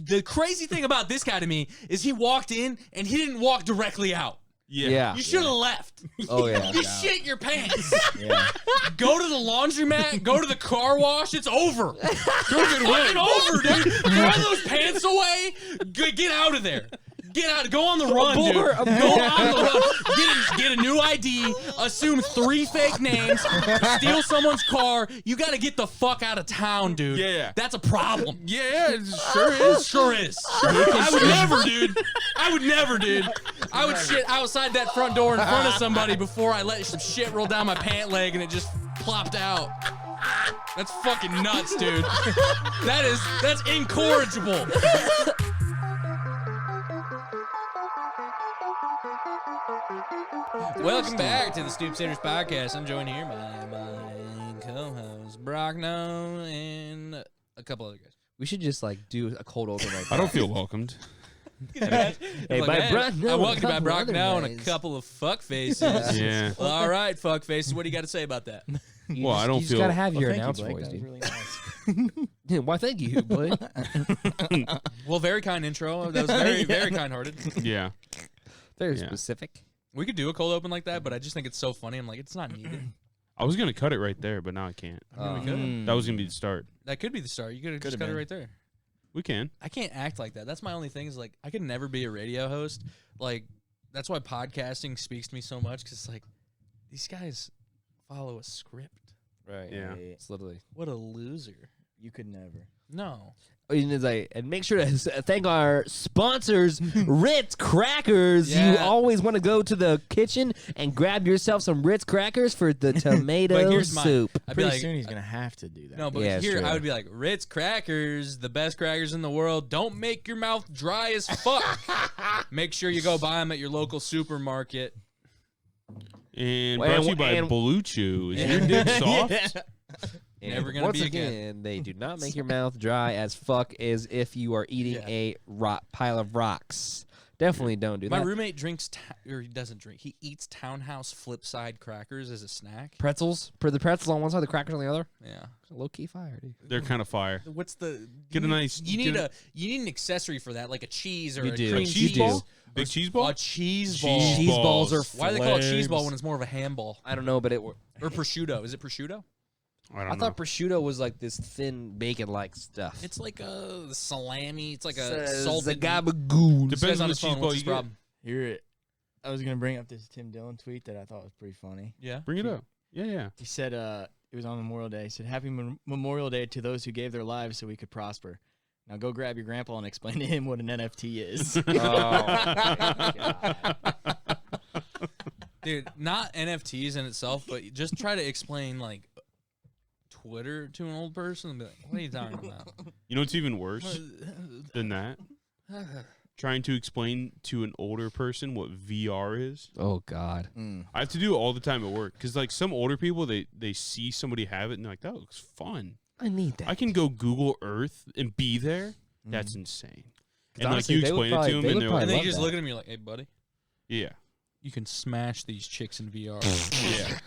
the crazy thing about this guy to me is he walked in and he didn't walk directly out. Yeah. You should have left. Oh, yeah. You shit your pants. Yeah. Go to the laundromat. Go to the car wash. It's over. It's over, dude. Throw those pants away. Get out of there. Get out. Go on the run, dude. Go on the run. Get a new ID. Assume 3 fake names. Steal someone's car. You got to get the fuck out of town, dude. Yeah. That's a problem. Yeah, it sure is. Sure is. I would never, dude. I would shit outside that front door in front of somebody before I let some shit roll down my pant leg and it just plopped out. That's fucking nuts, dude. That's incorrigible. Welcome back to the Stoop Sinners podcast. I'm joined here by my co-host Brockno and a couple other guys. We should just like do a cold open right I don't feel welcomed. Hey, by Brockno, I welcome you by a couple other Brockno and a guys. couple of fuck faces. Yeah. Well, all right, fuck faces. What do you got to say about that? You Well, just, I don't you just feel- gotta have your Thank you, announce Blake. voice, That was dude. really nice. Yeah, why, thank you, Blake. Well, very kind intro. That was very, very kind-hearted. Yeah. Very Yeah. specific. We could do a cold open like that, but I just think it's so funny. I'm like, it's not needed. I was going to cut it right there, but now I can't. I mean, we could. That was going to be the start. That could be the start. You could have just Could've cut it been. right there. We can. I can't act like that. That's my only thing is like I could never be a radio host. Like that's why podcasting speaks to me so much because like these guys follow a script. Right. Yeah. It's literally. What a loser. You could never. No. And make sure to thank our sponsors, Ritz Crackers. You Yeah. always want to go to the kitchen and grab yourself some Ritz Crackers for the tomato here's mine. soup. I'd be Pretty like, soon he's gonna have to do that. no, but Yeah, it's here true. I would be like Ritz crackers, the best crackers in the world. Don't make your mouth dry as fuck. Make sure you go buy them at your local supermarket. And Well, brought to you by and- Blue Chew. Is your dick soft? And Never gonna once be again, again. they do not make your mouth dry as fuck as if you are eating Yeah. a pile of rocks. Definitely don't do My that. roommate drinks, or he doesn't drink. He eats Townhouse Flipside crackers as a snack. Pretzels. For the pretzels on one side, the crackers on the other. Yeah. Low key fire, dude. They're kind of fire. What's the Get a nice. You need get you need an accessory for that, like a cheese or You a do. cream You cheese cheese. ball? Big cheese ball? A cheese ball. Cheese Cheese balls are balls. Why do they call it cheese ball flames. when it's more of a handball? I don't know, but Or prosciutto? Is it prosciutto? I I don't thought know. prosciutto was like this thin bacon-like stuff. It's like a salami. It's like a salted. gabagool. This Depends guy's on on the his phone. cheese ball What's his you get. problem? Here, I was gonna bring up this Tim Dillon tweet that I thought was pretty funny. Yeah. Bring it up. Yeah. He said, it was on Memorial Day. He said, "Happy Memorial Day to those who gave their lives so we could prosper." Now go grab your grandpa and explain to him what an NFT is. Dude, not NFTs in itself, but just try to explain like Twitter to an old person and be like, "What are you talking about?" You know what's even worse than that? Trying to explain to an older person what VR is. Oh, God. I have to do it all the time at work because, like, some older people they see somebody have it and they're like, "That looks fun. I need that. I can go Google Earth and be there." That's insane. And honestly, like you they would explain it probably- to them, they and would they're probably And then like, you just that. look at him, you're like, "Hey, buddy, "Yeah, you can smash these chicks in VR." yeah."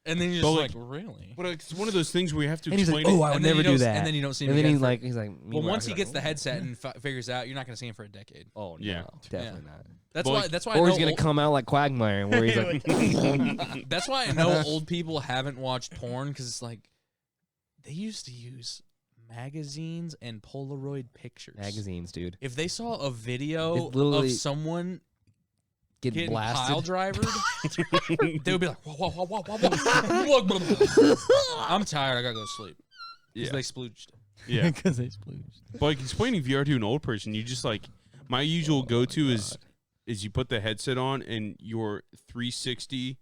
And then you're But, just like, like, "Really?" But it's one of those things where you have to And he's explain like, it. "Oh, I would And then never you do don't- that." and then you don't see him And then again he's for- like, Well, meanwhile, once he he's gets like, the headset and figures out, you're not going to see him for a decade. oh, Yeah. no, definitely not. That's But, why. like- That's why. Or I he's know going to come out like Quagmire, where he's like, That's why I know old people haven't watched porn because it's like they used to use magazines and Polaroid pictures. magazines, dude. If they saw a video It literally- of someone Getting getting blasted. pile drivered, they would be like, whoa, whoa, whoa, whoa, whoa, whoa. I'm tired. I gotta go to sleep. Yeah. Because they splooged. Yeah. Because they splooged. But like explaining VR to an old person, you just like my usual go-to is you put the headset on and you're 360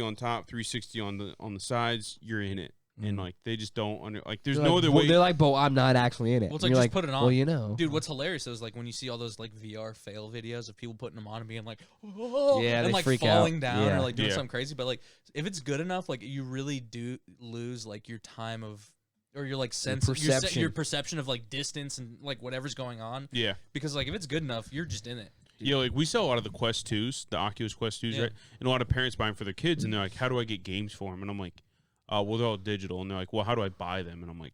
on top, 360 on the sides. You're in it, and like they just don't there's no other way. They're like, "Bo, I'm not actually in it." Well, it's And like, you're just put it on. Well, you know. Dude, what's hilarious is like when you see all those like VR fail videos of people putting them on and being like, oh, Yeah, and they like freak falling out. down Yeah. or like doing Yeah. something crazy. But like if it's good enough, like you really do lose like your time of or your like sense perception. your perception of like distance and like whatever's going on. Yeah. Because like if it's good enough, you're just in it. Yeah, like we sell a lot of the Quest 2s, the Oculus Quest 2s, Yeah. right? And a lot of parents buy them for their kids, and they're like, "How do I get games for them?" And I'm like, "Well, they're all digital." And they're like, "Well, how do I buy them?" And I'm like,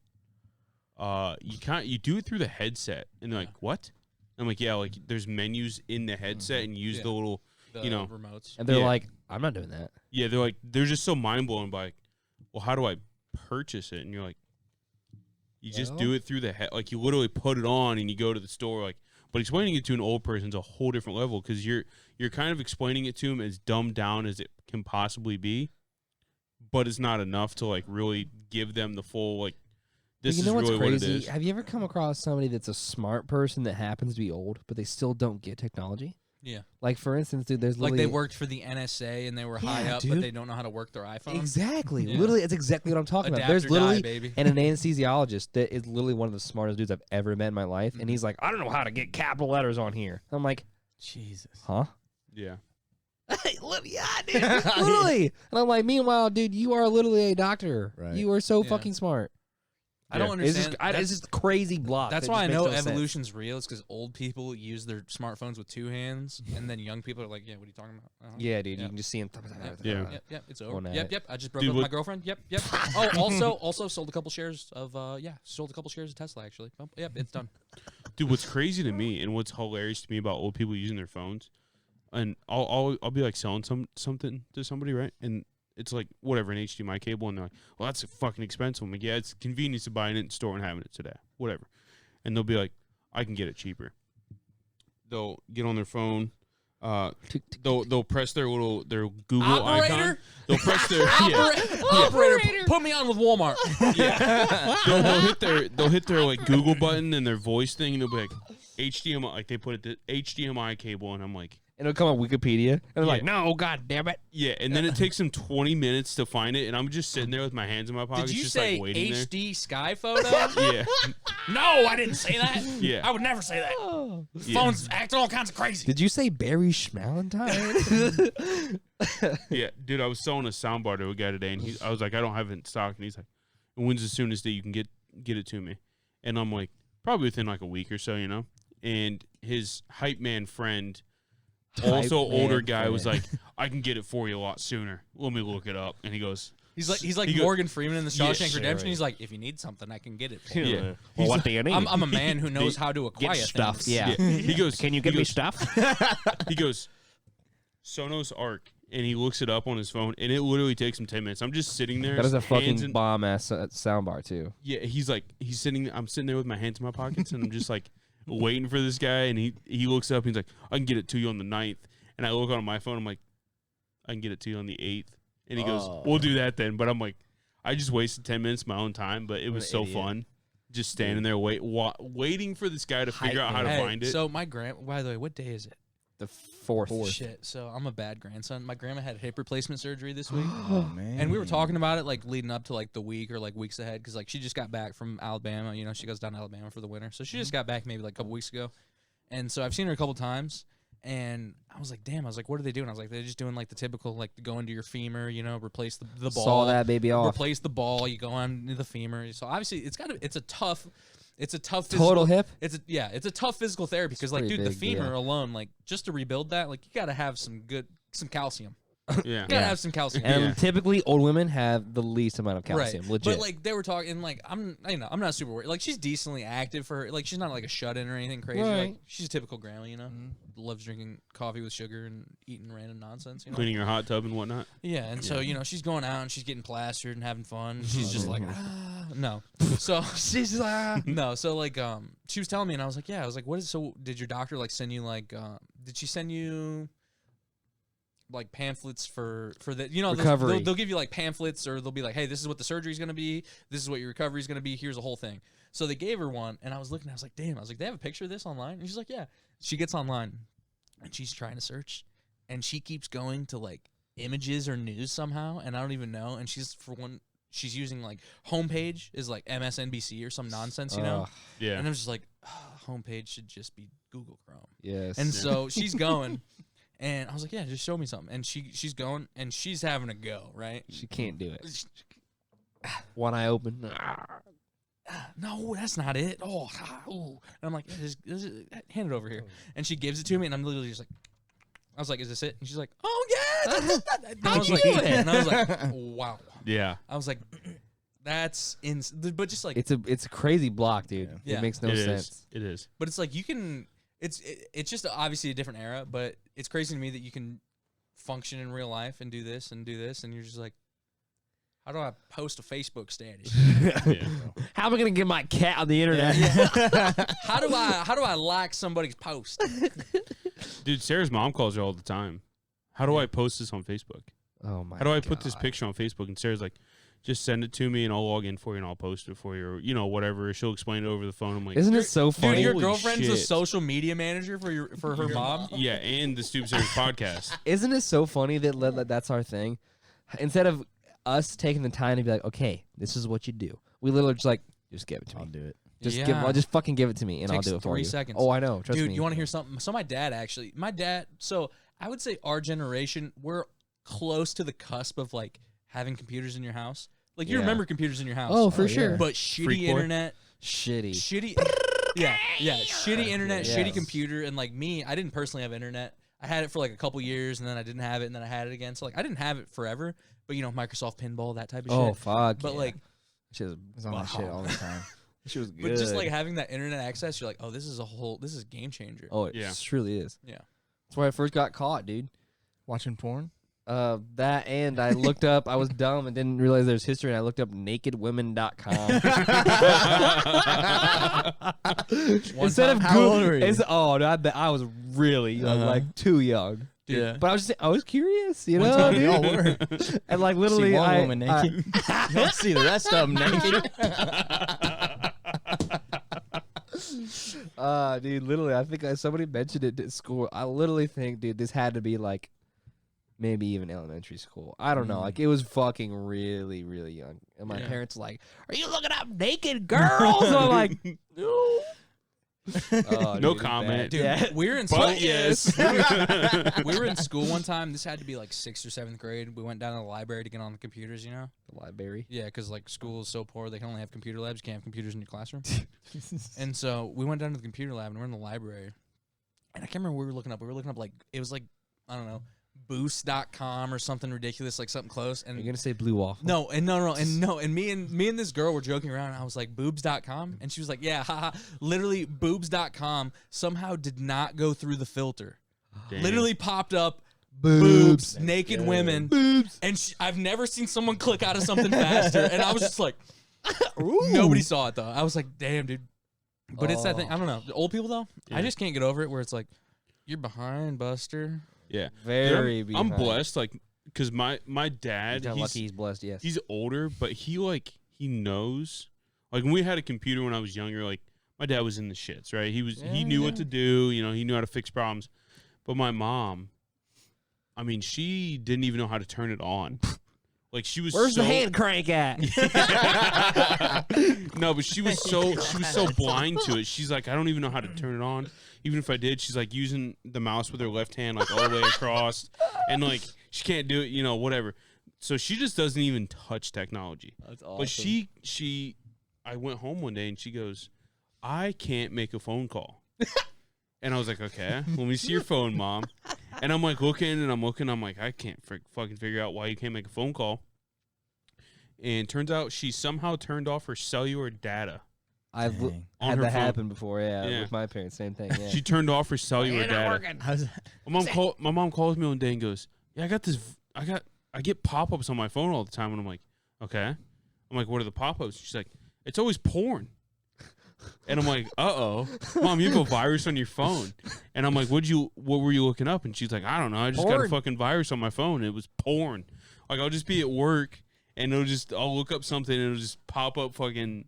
you do it through the headset, and they're like, what? I'm like, yeah, like there's menus in the headset, and you use the little, remotes. And they're like, I'm not doing that. Yeah, they're just so mind blown by, like, well, how do I purchase it? And you're like, you just do it through the head, like you literally put it on and you go to the store, like. But explaining it to an old person is a whole different level because you're kind of explaining it to them as dumbed down as it can possibly be, but it's not enough to like really give them the full like. This is really what it is. Have you ever come across somebody that's a smart person that happens to be old, but they still don't get technology? Yeah. Like, for instance, dude, there's like they worked for the NSA and they were high up, but they don't know how to work their iPhone. Exactly. Yeah. Literally, that's exactly what I'm talking about. There's literally an anesthesiologist that is literally one of the smartest dudes I've ever met in my life, and he's like, I don't know how to get capital letters on here. I'm like, Jesus. Huh? Yeah. Yeah, dude. Literally. And I'm like, meanwhile, dude, you are literally a doctor. Right. You are so fucking smart. I don't understand. It's just crazy block. That's why I know evolution's real. It's because old people use their smartphones with 2 hands, and then young people are like, "Yeah, what are you talking about?" Yeah, dude, you can just see him. Yep, it's over. Yep. I just broke up with my girlfriend. Yep. Oh, also sold a couple shares of Tesla actually. Oh, yep, it's done. Dude, what's crazy to me and what's hilarious to me about old people using their phones, and I'll be like selling something to somebody, right? And it's like whatever, an HDMI cable, and they're like, well, that's fucking expensive. I'm like, yeah, it's convenience of buying it in the store and having it today, whatever. And they'll be like, I can get it cheaper. They'll get on their phone, they'll press their Google icon. They'll press their operator. Put me on with Walmart. Yeah. they'll hit their like Google button and their voice thing, and they'll be like HDMI, like they put the HDMI cable, and I'm like. And it'll come on Wikipedia. And they're like, no, god damn it. Yeah, and then it takes them 20 minutes to find it, and I'm just sitting there with my hands in my pockets. Did you just say like waiting HD there. sky photo? Yeah. No, I didn't say that. Yeah. I would never say that. Yeah. Phone's acting all kinds of crazy. Did you say Barry Schmalentine? Yeah, dude, I was selling a soundbar to a guy today, and I was like, I don't have it in stock. And he's like, when's the soonest that you can get it to me? And I'm like, probably within like a week or so, you know? And his hype man friend... Also, older guy was like, "I can get it for you a lot sooner. Let me look it up." And he goes, "He's like Morgan Freeman in the Shawshank Redemption. He's like, if you need something, I can get it for you." Yeah. Well, what do you need? I'm a man who knows how to acquire stuff. things. Yeah. He goes, "Can you give me stuff?" He goes, "Sonos Arc," and he looks it up on his phone, and it literally takes him 10 minutes. I'm just sitting there. That is a fucking bomb ass soundbar too. Yeah, I'm sitting there with my hands in my pockets, and I'm just like waiting for this guy, and he looks up, and he's like, "I can get it to you on the 9th." And I look on my phone, I'm like, I can get it to you on the 8th. And he goes, we'll do that then. But I'm like, I just wasted 10 minutes of my own time, but it was so fun. Just standing there waiting for this guy to figure out how to find it. So my by the way, what day is it? The 4th. Shit. So I'm a bad grandson. My grandma had hip replacement surgery this week. Oh, man. And we were talking about it like leading up to like the week or like weeks ahead because like she just got back from Alabama. You know, she goes down to Alabama for the winter. So she just got back maybe like a couple weeks ago. And so I've seen her a couple times. And I was like, damn, what are they doing? I was like, they're just doing like the typical, like go into your femur, you know, replace the ball. Saw that baby off. Replace the ball. You go into the femur. So obviously it's a tough total hip. It's a tough physical therapy because like, dude, the femur alone, like just to rebuild that, like you got to have some calcium. Yeah. You gotta have some calcium. And typically old women have the least amount of calcium. Right. Legit. But like they were talking, like I'm not super worried. Like she's decently active for her. Like she's not like a shut-in or anything crazy. Right. Like she's a typical grandma, you know. Loves drinking coffee with sugar and eating random nonsense. You know? Cleaning her hot tub and whatnot. Yeah, and so you know she's going out and she's getting plastered and having fun. She's just like no. So she's like no. So like she was telling me and I was like what is so? Did your doctor like send you like did she send you? Like pamphlets for the recovery. They'll give you like pamphlets or they'll be like, hey, this is what the surgery is going to be, this is what your recovery is going to be, here's the whole thing. So they gave her one and I was looking, I was like, damn, they have a picture of this online? And she's like, yeah. She gets online and she's trying to search and she keeps going to like images or news somehow and I don't even know, and she's using like homepage is like MSNBC or some nonsense, you know. Yeah. And I'm just like, homepage should just be Google Chrome. Yes. And so she's going and I was like, yeah, just show me something. And she's going, and she's having a go, right? She can't do it. One eye open. No, that's not it. Oh. And I'm like, yeah, just hand it over here. And she gives it to me, and I'm literally just like, I was like, is this it? And she's like, oh, yeah. How'd you do it? And I was like, wow. Yeah. I was like, That's but just like it's a crazy block, dude. Yeah. It makes no sense. It is. But it's like you can. It's just obviously a different era, but it's crazy to me that you can function in real life and do this, and you're just like, how do I post a Facebook status? How am I gonna get my cat on the internet? How do I like somebody's post? Dude, Sarah's mom calls her all the time. How do I post this on Facebook? Oh my! How do I put this picture on Facebook? And Sarah's like, just send it to me and I'll log in for you and I'll post it for you, or whatever. She'll explain it over the phone. I'm like, isn't it so funny? Dude, your Holy girlfriend's shit. a social media manager for her mom. Yeah, and the Stoop Series podcast. Isn't it so funny that that's our thing? Instead of us taking the time to be like, okay, this is what you do, we literally just give it to me. I'll do it. Just fucking give it to me and Takes I'll do it for 3 you. seconds. Oh, I know. Trust me. Dude, you want to hear something? So my dad. So I would say our generation, we're close to the cusp of like having computers in your house. Like you remember computers in your house. Oh, for sure. But shitty Freak boy. internet. Shitty. Shitty internet, Yes. shitty computer, and like me, I didn't personally have internet. I had it for like a couple years, and then I didn't have it, and then I had it again. So like I didn't have it forever, but Microsoft Pinball, that type of Oh shit. fuck. But like, she was It's on my shit all the time. she was good. but just like having that internet access, you're like, oh, this is a game changer. oh, it Yeah. truly is. Yeah. That's where I first got caught, dude. Watching porn? That and I looked up. I was dumb and didn't realize there's history. And I looked up nakedwomen.com instead of How old were you? I was really young, like too young. Dude, Yeah. But I was curious, you One know, time we dude. all were. And like See literally, one I, woman naked. You don't see the rest of them naked. Dude, literally, I think somebody mentioned it at school. I literally think, dude, this had to be like maybe even elementary school. I don't know. Like it was fucking really, really young. And my parents were like, "Are you looking up naked girls?" And I'm like, "No." Oh, No dude, it's comment. bad. Dude, Yeah. we were in school. But yes. We were in school one time. This had to be like 6th or 7th grade. We went down to the library to get on the computers, The library. Yeah, because like school is so poor, they can only have computer labs. You can't have computers in your classroom. And so we went down to the computer lab, and we're in the library. And I can't remember what we were looking up. We were looking up like, it was like, I don't know, boost.com or something ridiculous, like something close. And You're gonna say blue waffle? no, and me and this girl were joking around. And I was like, boobs.com, and she was like, yeah, haha. Literally, boobs.com somehow did not go through the filter. Damn. Literally popped up boobs, naked women, boobs, and I've never seen someone click out of something faster. And I was just like, nobody saw it though. I was like, damn, dude. But it's that thing. I don't know. The old people though, I Yeah. just can't get over it. Where it's like, you're behind, Buster. Yeah. Very. I'm behind. blessed, like, because my dad, He's lucky he's blessed. Yes. he's older, but he knows. Like when we had a computer when I was younger, like my dad was in the shits, right? He knew what to do, he knew how to fix problems. But my mom, I mean, she didn't even know how to turn it on. Like she was Where's so, the hand crank at? No, but she was so blind to it. She's like, I don't even know how to turn it on. Even if I did, she's like using the mouse with her left hand like all the way across, and like she can't do it, whatever. So she just doesn't even touch technology. That's awesome. But I went home one day and she goes, I can't make a phone call. And I was like, okay, let me see your phone, Mom. And I'm like looking, I'm like, I can't fucking figure out why you can't make a phone call. And turns out she somehow turned off her cellular data. I've Dang. On had her that phone. happen before. Yeah, Yeah. with my parents, same thing. Yeah. She turned off her cellular data. How's that? My mom calls me one day and goes, yeah, I get pop-ups on my phone all the time. And I'm like, okay. I'm like, what are the pop-ups? She's like, it's always porn. And I'm like, uh-oh. Mom, you have a virus on your phone. And I'm like, what were you looking up? And she's like, I don't know. I just got a Porn. fucking virus on my phone. It was porn. Like, I'll just be at work and I'll look up something and it'll just pop up fucking,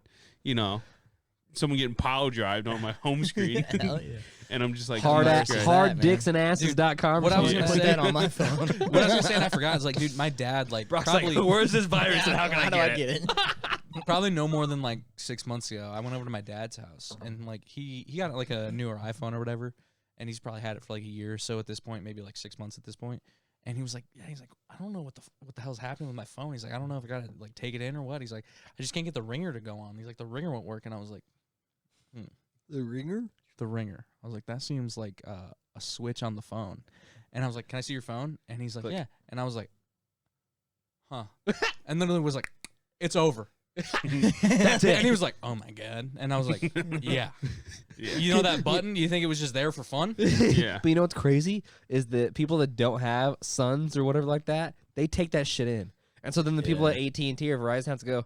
someone getting pile drived on my home screen. Hell yeah. And I'm just like, hard Jesus Christ. dicksandasses.com. What I was gonna Put say that on my phone. What I was gonna say, and I forgot, is like, dude, my dad, like, probably, where's this virus and how can How do I get it? probably no more than like 6 months ago, I went over to my dad's house, and like he got like a newer iPhone or whatever, and he's probably had it for like a year or so at this point, maybe like 6 months at this point. And he was like, yeah, he's like, I don't know what the hell's happening with my phone. He's like, I don't know if I gotta like take it in or what. He's like, I just can't get the ringer to go on. He's like, the ringer won't work. And I was like, The ringer? the ringer. I was like, that seems like a switch on the phone. And I was like, can I see your phone? And he's like, Click. yeah. And I was like, huh. And then it was like, it's over. That's it. And he was like, "Oh my god!" And I was like, "Yeah." You know that button? You think it was just there for fun? Yeah. But you know what's crazy is that people that don't have sons or whatever like that, they take that shit in, and so then the people at AT&T or Verizon have to go.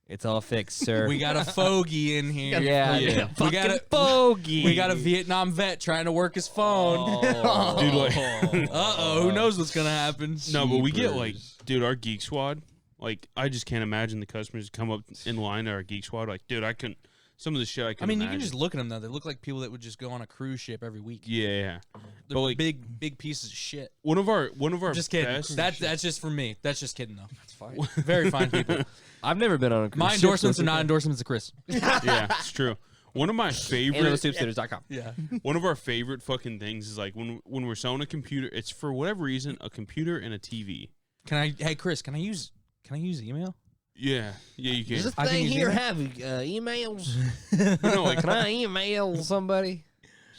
It's all fixed, sir. We got a fogey in here. Yeah. We got a bogey. We got a Vietnam vet trying to work his phone. Dude, like, Who knows what's gonna happen? no, but we get like, dude, our Geek Squad. Like, I just can't imagine the customers come up in line to our Geek Squad. Like, dude, I couldn't. Some of the shit I couldn't. I mean, you imagine. can just look at them though. They look like people that would just go on a cruise ship every week. Yeah. They're But, like, big pieces of shit. one of our Just kidding. best. That's just for me. That's just kidding though. That's fine. Very fine people. I've never been on a cruise My ship, endorsements so are not endorsements of Chris. Yeah, it's true. One of my favorite. AndTheStoopsitters.com. Yeah. One of our favorite fucking things is like when we're selling a computer. It's for whatever reason a computer and a TV. Hey Chris, can I use email? Yeah, you can. There's a I can thing use here. email? Have emails? But no, like Can I email somebody?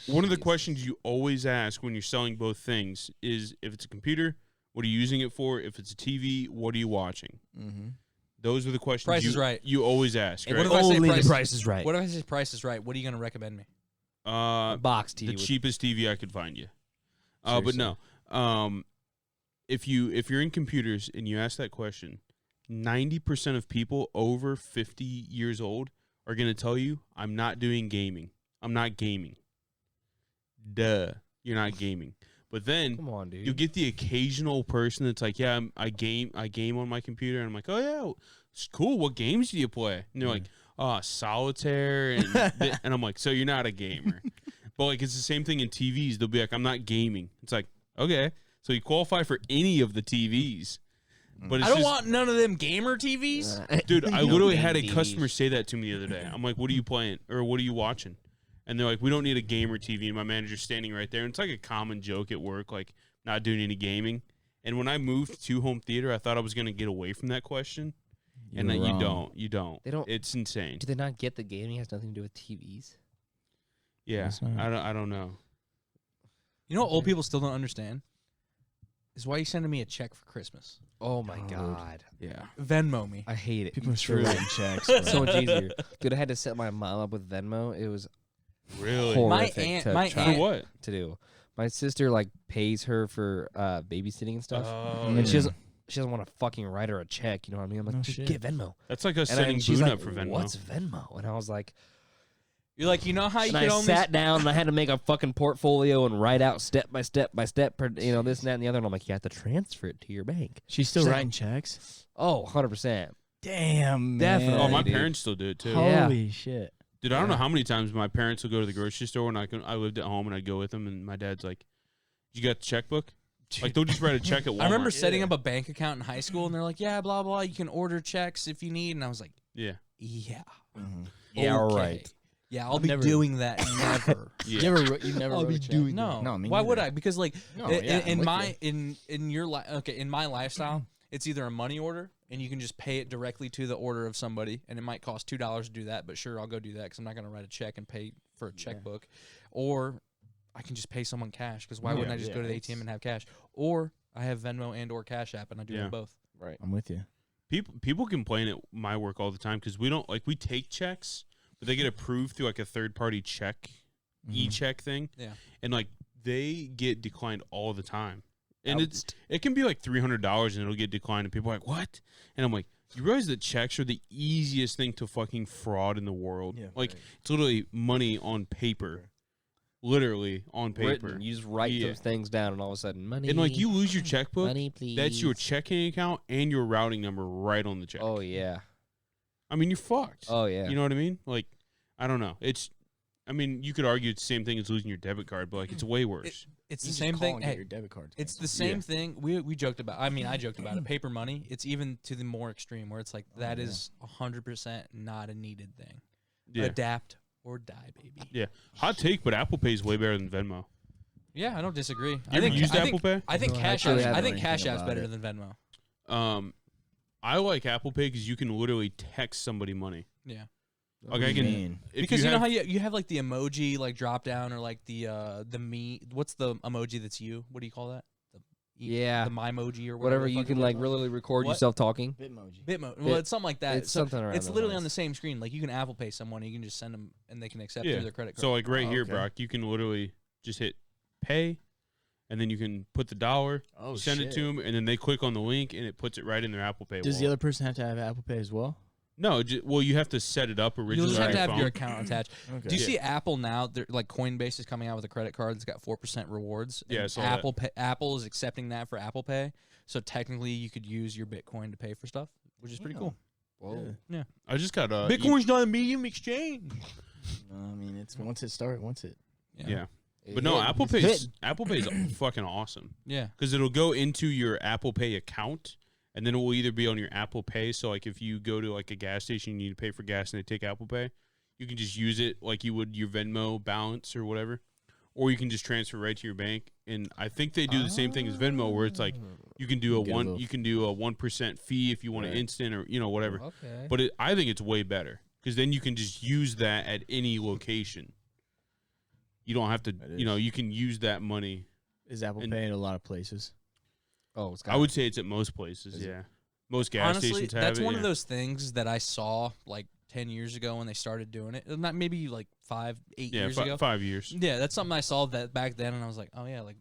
one of the questions you always ask when you're selling both things is if it's a computer, what are you using it for? If it's a TV, what are you watching? Mm-hmm. Those are the questions Price is right. you always ask. And Right? What if I say only price- the price is right. What if I say price is right? What are you gonna recommend me? Box TV. The with- cheapest TV I could find you. But Seriously. no. If you're in computers and you ask that question, 90% of people over 50 years old are going to tell you, I'm not doing gaming. I'm not gaming. Duh. You're not gaming. But then Come on, dude. you get the occasional person that's like, yeah, I game on my computer. And I'm like, oh, yeah, it's cool. What games do you play? And they're like, oh, solitaire. And I'm like, so you're not a gamer. But like, it's the same thing in TVs. They'll be like, I'm not gaming. It's like, okay. So you qualify for any of the TVs. But it's I don't just, want none of them gamer TVs. dude, I No literally game had a TVs. customer say that to me the other day. I'm like, what are you playing? Or what are you watching? And they're like, we don't need a gamer TV. And my manager's standing right there. And it's like a common joke at work, like not doing any gaming. And when I moved to home theater, I thought I was going to get away from that question. And then you don't. You don't. They don't- It's insane. Do they not get the gaming has nothing to do with TVs? Yeah. Guess not. I don't know. You know what old people still don't understand? Is why you sending me a check for Christmas. Oh my God. god. Yeah. Venmo me. I hate it. People are still True. writing checks. bro. So much easier. Dude, I had to set my mom up with Venmo. It was Really? horrific to my try For what? to do. My sister like pays her for babysitting and stuff, Oh, and she yeah. doesn't want to fucking write her a check. You know what I mean? I'm like, No just shit. get Venmo. That's like us And setting she's Boone like, up for Venmo. What's Venmo? And I was like, You're like, you know how you and can I only sat down and I had to make a fucking portfolio and write out step by step, per, this and that and the other. And I'm like, you have to transfer it to your bank. She's still So- writing checks. Oh, 100%. Damn, man. Definitely. Oh, my dude. parents still do it too. Yeah. Holy shit. Dude, I don't know how many times my parents will go to the grocery store when I lived at home and I'd go with them and my dad's like, you got the checkbook? Like they'll just write a check at Walmart. I remember setting up a bank account in high school, and they're like, "Yeah, blah blah. You can order checks if you need." And I was like, Yeah. "Yeah, Yeah, okay. right. Yeah, I'll I've be never- doing that never." Yeah. You never I'll wrote be a check? doing No, No, me why would neither. I? Because like No, in, yeah, I'm in with my in your in my lifestyle, it's either a money order and you can just pay it directly to the order of somebody, and it might cost $2 to do that. But sure, I'll go do that because I'm not going to write a check and pay for a checkbook, or I can just pay someone cash because why wouldn't I just go to the ATM and have cash? Or I have Venmo and or Cash App, and I do Yeah. them both. Right. I'm with you. People complain at my work all the time because we don't we take checks, but they get approved through like a third party check, e-check thing. Yeah. And like they get declined all the time. And Ouch. it can be like $300 and it'll get declined and people are like, what? And I'm like, you realize that checks are the easiest thing to fucking fraud in the world? Yeah, like right. it's literally money on paper. Literally on paper. Written. You just write Yeah. those things down, and all of a sudden, money. And like you lose your checkbook, money, please. that's your checking account and your routing number right on the check. Oh yeah. I mean, you're fucked. Oh yeah. You know what I mean? Like, I don't know. I mean, you could argue it's the same thing as losing your debit card, but like it's way worse. It's You the just same call thing. and get Hey, your debit card it's the canceled. same thing. We joked about. I mean, I joked about it. Paper money. It's even to the more extreme where it's like that yeah. is 100% not a needed thing. Yeah. Adapt or die, baby. Yeah. Hot take, but Apple Pay is way better than Venmo. Yeah, I don't disagree. You ever used Apple Pay? I think No, Cash actually, App. I I don't think know Cash anything App's about better it. than Venmo. I like Apple Pay because you can literally text somebody money. Yeah. Like What I do you can, mean? if Because you know have- how you have like the emoji like drop down or like the me. What's the emoji that's you? What do you call that? Yeah. the Mimoji or Whatever the you fuck can it like was. really record What? yourself talking. Bitmoji. Well, it's something like that. It's something around It's those literally lines. on the same screen. Like you can Apple Pay someone, you can just send them, and they can accept Yeah. through their credit card. So like right Oh, here, okay. Brock, you can literally just hit pay, and then you can put the dollar, Oh, send shit. it to them, and then they click on the link, and it puts it right in their Apple Pay. Does the other person have to have Apple Pay as well? No, well, you have to set it up you originally. just have on to your have your phone. account attached. Okay. Do you see Apple now? They're, like Coinbase is coming out with a credit card that's got 4% rewards. Yeah, I and saw that. Apple is accepting that for Apple Pay. So technically, you could use your Bitcoin to pay for stuff, which is pretty cool. Whoa. Yeah. I just got Bitcoin's not a medium exchange. I mean, it's once it starts, once it. Yeah, but no, Apple Pay is fucking awesome Yeah. because it'll go into your Apple Pay account, and then it will either be on your Apple Pay. So like if you go to like a gas station, you need to pay for gas, and they take Apple Pay, you can just use it like you would your Venmo balance or whatever, or you can just transfer right to your bank. And I think they do the same thing as Venmo, where it's like you can do Get a little- 1% fee if you want Right. an instant or whatever. Okay. But I think it's way better because then you can just use that at any location. You don't have to, That you can use that money. Is Apple And- Pay in a lot of places? Oh, it's I would say it's at most places. Is it? Yeah, most gas Honestly, stations have that's it. one yeah. of those things that I saw like 10 years ago when they started doing it. Not maybe like 5, 8 Yeah, years ago. 5 years. Yeah, that's something I saw that back then, and I was like, oh yeah, like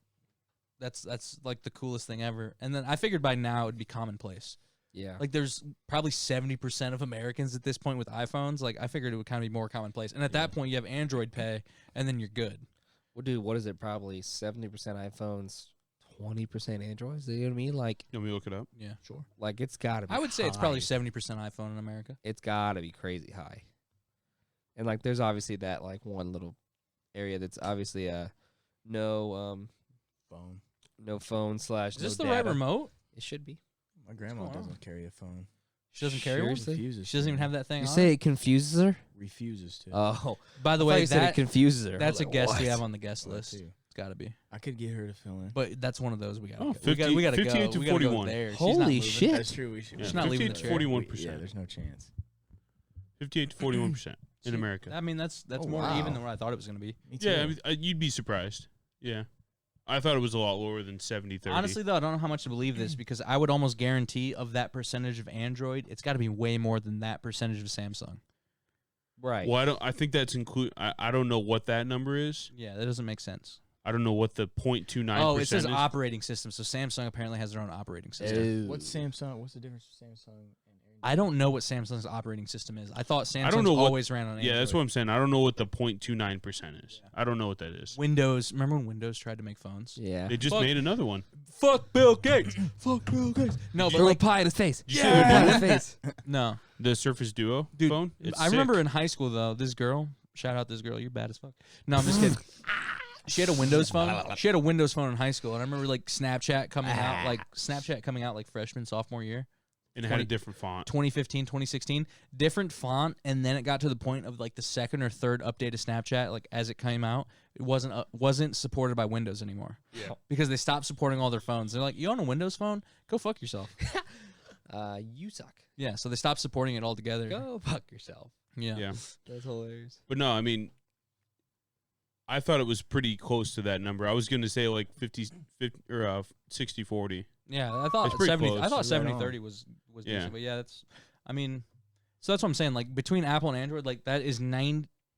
that's like the coolest thing ever. And then I figured by now it'd be commonplace. Yeah. Like there's probably 70% of Americans at this point with iPhones. Like I figured it would kind of be more commonplace. And at that point, you have Android Pay, and then you're good. Well, dude, what is it? Probably 70% iPhones, 20% Androids. You know what I mean? Like, Let me look it up. Yeah, sure. like it's gotta be. I would say it's probably high. 70% iPhone in America. It's gotta be crazy high. And like, there's obviously that like one little area that's obviously no Phone. no phone slash. Is this no the right data. remote? It should be. My grandma going on? doesn't carry a phone. She doesn't carry one. Seriously? Refuses. She doesn't to. even have that thing You on. say it confuses her? Refuses to. Oh, By the I thought way, you said it that, confuses her. I that's was a like, guest we what? have on the guest That list. too. It's got to be. I could get her to fill in. But that's one of those we got. Oh, we got to 58 go. to We got to go 41. there. She's Holy not moving. shit. That's true. We should. Yeah, She's not leaving 58 the to chair. 41%. Yeah, there's no chance. 58 to 41% in America. I mean, that's Oh, more wow. even than what I thought it was going to be. Me too. Yeah, I mean, you'd be surprised. Yeah, I thought it was a lot lower than 70-30. Honestly, though, I don't know how much to believe this because I would almost guarantee of that percentage of Android, it's got to be way more than that percentage of Samsung. Right. well, I think that's include. I don't know what that number is. Yeah, that doesn't make sense. I don't know what the 0.29%. Oh, it says is. operating system. So Samsung apparently has their own operating system. Ew. What's Samsung? What's the difference between Samsung and Android? I don't know what Samsung's operating system is. I thought Samsung don't know what- always ran on Android. Yeah, that's what I'm saying. I don't know what the 0.29% is. I don't know what that is. Windows. Remember when Windows tried to make phones? Yeah. They just Fuck. made another one. Fuck Bill Gates. Fuck Bill Gates. No, but Throw a like, pie in his face. Did you see what Pie they're in doing? his face. no. The Surface Duo Dude, phone. It's I sick. remember in high school though, this girl. Shout out this girl. You're bad as fuck. No, I'm just kidding. She had a Windows phone. She had a Windows phone in high school, and I remember like Snapchat coming out like freshman, sophomore year, and it had a 20 different font. 2015, 2016, different font, and then it got to the point of like the second or third update of Snapchat, like as it came out, it wasn't supported by Windows anymore. Yeah. Because they stopped supporting all their phones. They're like, you own a Windows phone? Go fuck yourself. You suck. Yeah, so they stopped supporting it altogether. Go fuck yourself. Yeah. Yeah. That's hilarious. But no, I mean, I thought it was pretty close to that number. I was going to say like 50 or 60-40. Yeah, I thought It's pretty 70. close. I thought Right 70 on. 30 was Yeah. decent, but yeah, that's. I mean, so that's what I'm saying. Like between Apple and Android, like that is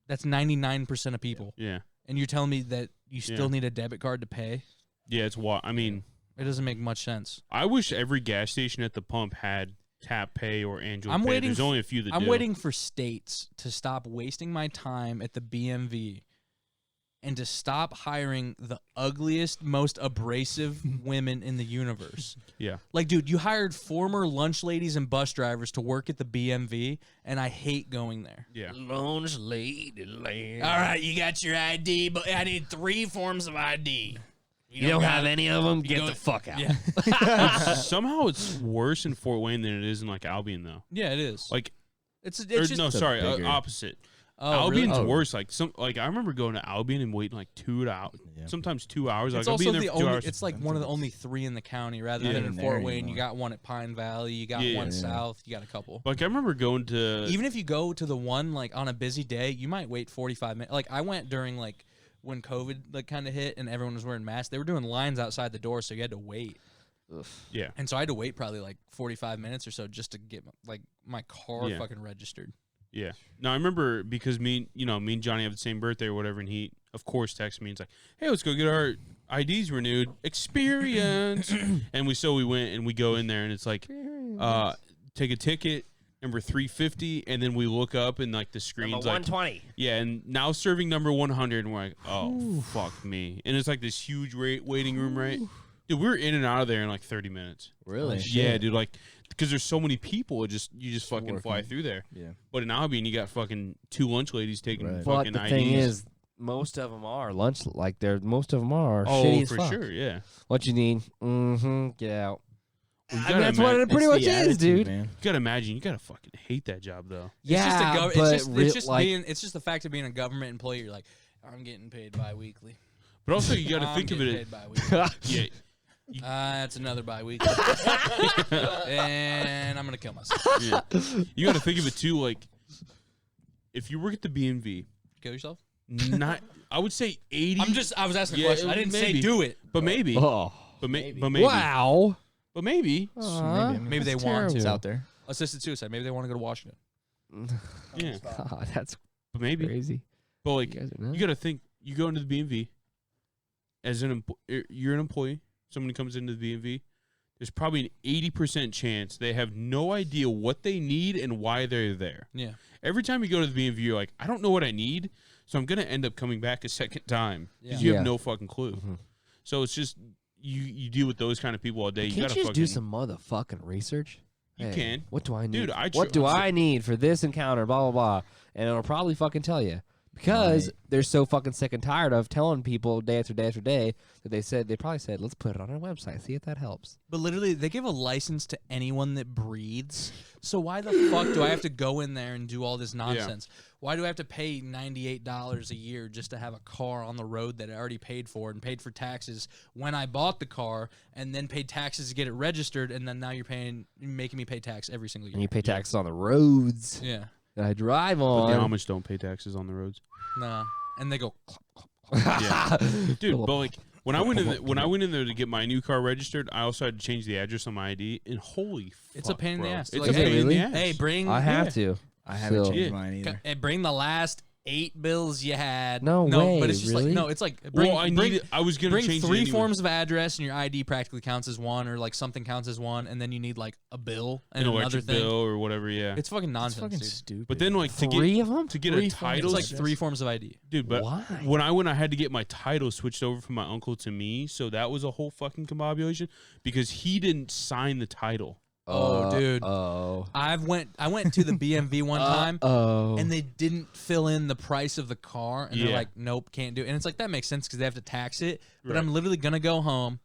That's 99% of people, Yeah. and you're telling me that you still Yeah. need a debit card to pay? Yeah, it's what I mean. It doesn't make much sense. I wish every gas station at the pump had Tap Pay or Android I'm Pay. waiting There's f- only a few that I'm do. waiting for states to stop wasting my time at the BMV and to stop hiring the ugliest, most abrasive women in the universe. Yeah. Like, dude, you hired former lunch ladies and bus drivers to work at the BMV, and I hate going there. Yeah. Lunch lady land. All right, you got your ID, but I need 3 forms of ID. You don't have any of them? Get go- the fuck out. Yeah, Somehow it's worse in Fort Wayne than it is in like Albion though. yeah, it is. Like, It's or, just no, sorry, bigger- opposite. oh, Albion's really? worse. Like I remember going to Albion and waiting like 2 hours, Yeah. sometimes 2 hours. It's like I'll be also in there the for 2 only. hours. It's like one of the only 3 in the county, rather Yeah. than in Even Fort there Wayne. You anymore. got one at Pine Valley. You got Yeah. one Yeah. south. You got a couple. Like I remember going to Even if you go to the one like on a busy day, you might wait 45 minutes. Like I went during like when COVID like kind of hit and everyone was wearing masks, they were doing lines outside the door, so you had to wait. Ugh. Yeah. And so I had to wait probably like 45 minutes or so just to get like my car fucking registered. Yeah. No, I remember because me and Johnny have the same birthday or whatever, and he, of course, texted me and he's like, "Hey, let's go get our IDs renewed." Experience. And we went and we go in there and it's like, take a ticket, number 350, and then we look up and like the screen's Number 120. yeah, and now serving number 100, and we're like, oh, fuck me. And it's like this huge waiting room, right? Dude, we were in and out of there in like 30 minutes. Really? Yeah, dude, like, because there's so many people, you just fucking fly through there. Yeah. But in Albion, you got fucking 2 lunch ladies taking Right. fucking But the IDs. thing is, most of them are lunch. Like most of them are oh, shitty as for fuck. sure, yeah. What you need? Mm-hmm. Get out. Well, I mean, that's what it pretty much is, dude. Man. You gotta imagine, you gotta fucking hate that job, though. Yeah, It's just the fact of being a government employee. You're like, I'm getting paid bi-weekly. But also, you gotta think of it. Paid bi-weekly. Yeah, That's another bi-weekly. And I'm gonna kill myself. yeah. You gotta think of it too. Like, if you work at the BMV, Kill yourself? not, I would say 80. I was asking a Yeah, question. I didn't say maybe. do it. but maybe, Oh, but maybe. maybe, wow. but maybe, Maybe they That's want to. It's terrible. out there. Assisted suicide. Maybe they want to go to Washington. yeah, God, that's but maybe. crazy. But like, You guys are nuts. you gotta think. You go into the BMV as you're an employee. Somebody comes into the BMV. There's probably an 80% chance they have no idea what they need and why they're there. Yeah. Every time you go to the BMV, you're like, I don't know what I need, so I'm gonna end up coming back a second time because you Yeah. have no fucking clue. Mhm. So it's just you deal with those kind of people all day. You Can't gotta you just fucking do some motherfucking research? You Hey, can. What do I need? Dude, what do honestly- I need for this encounter? Blah blah blah, and it'll probably fucking tell you because Right. they're so fucking sick and tired of telling people day after day after day that they probably said, let's put it on our website, see if that helps. But literally, they give a license to anyone that breathes. So why the fuck do I have to go in there and do all this nonsense? Why do I have to pay $98 a year just to have a car on the road that I already paid for and paid for taxes when I bought the car and then paid taxes to get it registered, and then now you're making me pay tax every single And year? you pay taxes on the roads Yeah. that I drive But the on. Amish don't pay taxes on the roads. Nah. And they go, clop, clop. Yeah, dude. But like when I went in there to get my new car registered, I also had to change the address on my ID. And holy, It's a pain in the bro. ass. It's Like, a hey, pain in really? the ass. hey, bring I have to. I haven't So- changed Yeah. mine either. and bring the last 8 bills you had. No way, but it's just really? like, no, it's like, bring, Well, I was gonna bring change it 3 anyway. forms of address, and your ID practically counts as one, or like something counts as one, and then you need like a bill and an another electric thing. bill or whatever. Yeah, It's fucking It's nonsense, fucking dude. stupid. but then like Three of them? to get Three a forms title, It's like 3 forms of ID. dude. But Why? when I went, I had to get my title switched over from my uncle to me, so that was a whole fucking combobulation because he didn't sign the title. Oh, dude. Oh. I went to the BMV one time, Oh. and they didn't fill in the price of the car, and they're Yeah. like, nope, can't do it. And it's like, that makes sense because they have to tax it, but Right. I'm literally gonna go home,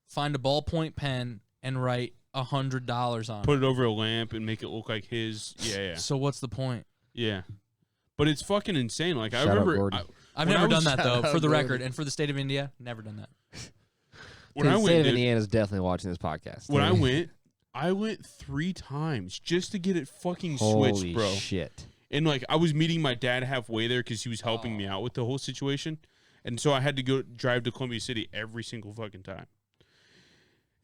find a ballpoint pen, and write $100 on Put it over a lamp and make it look like his. Yeah, it. So what's the point? yeah. But it's fucking insane. Like I Shout out remember Gordy. I've When I never done was- that though, Shout for the out record, Gordy. and for the state of India, never done that. when I the went, state of dude, Indiana is definitely watching this podcast. when I went 3 times just to get it fucking Holy switched, bro. shit. And like I was meeting my dad halfway there because he was helping me out with the whole situation, and so I had to go drive to Columbia City every single fucking time.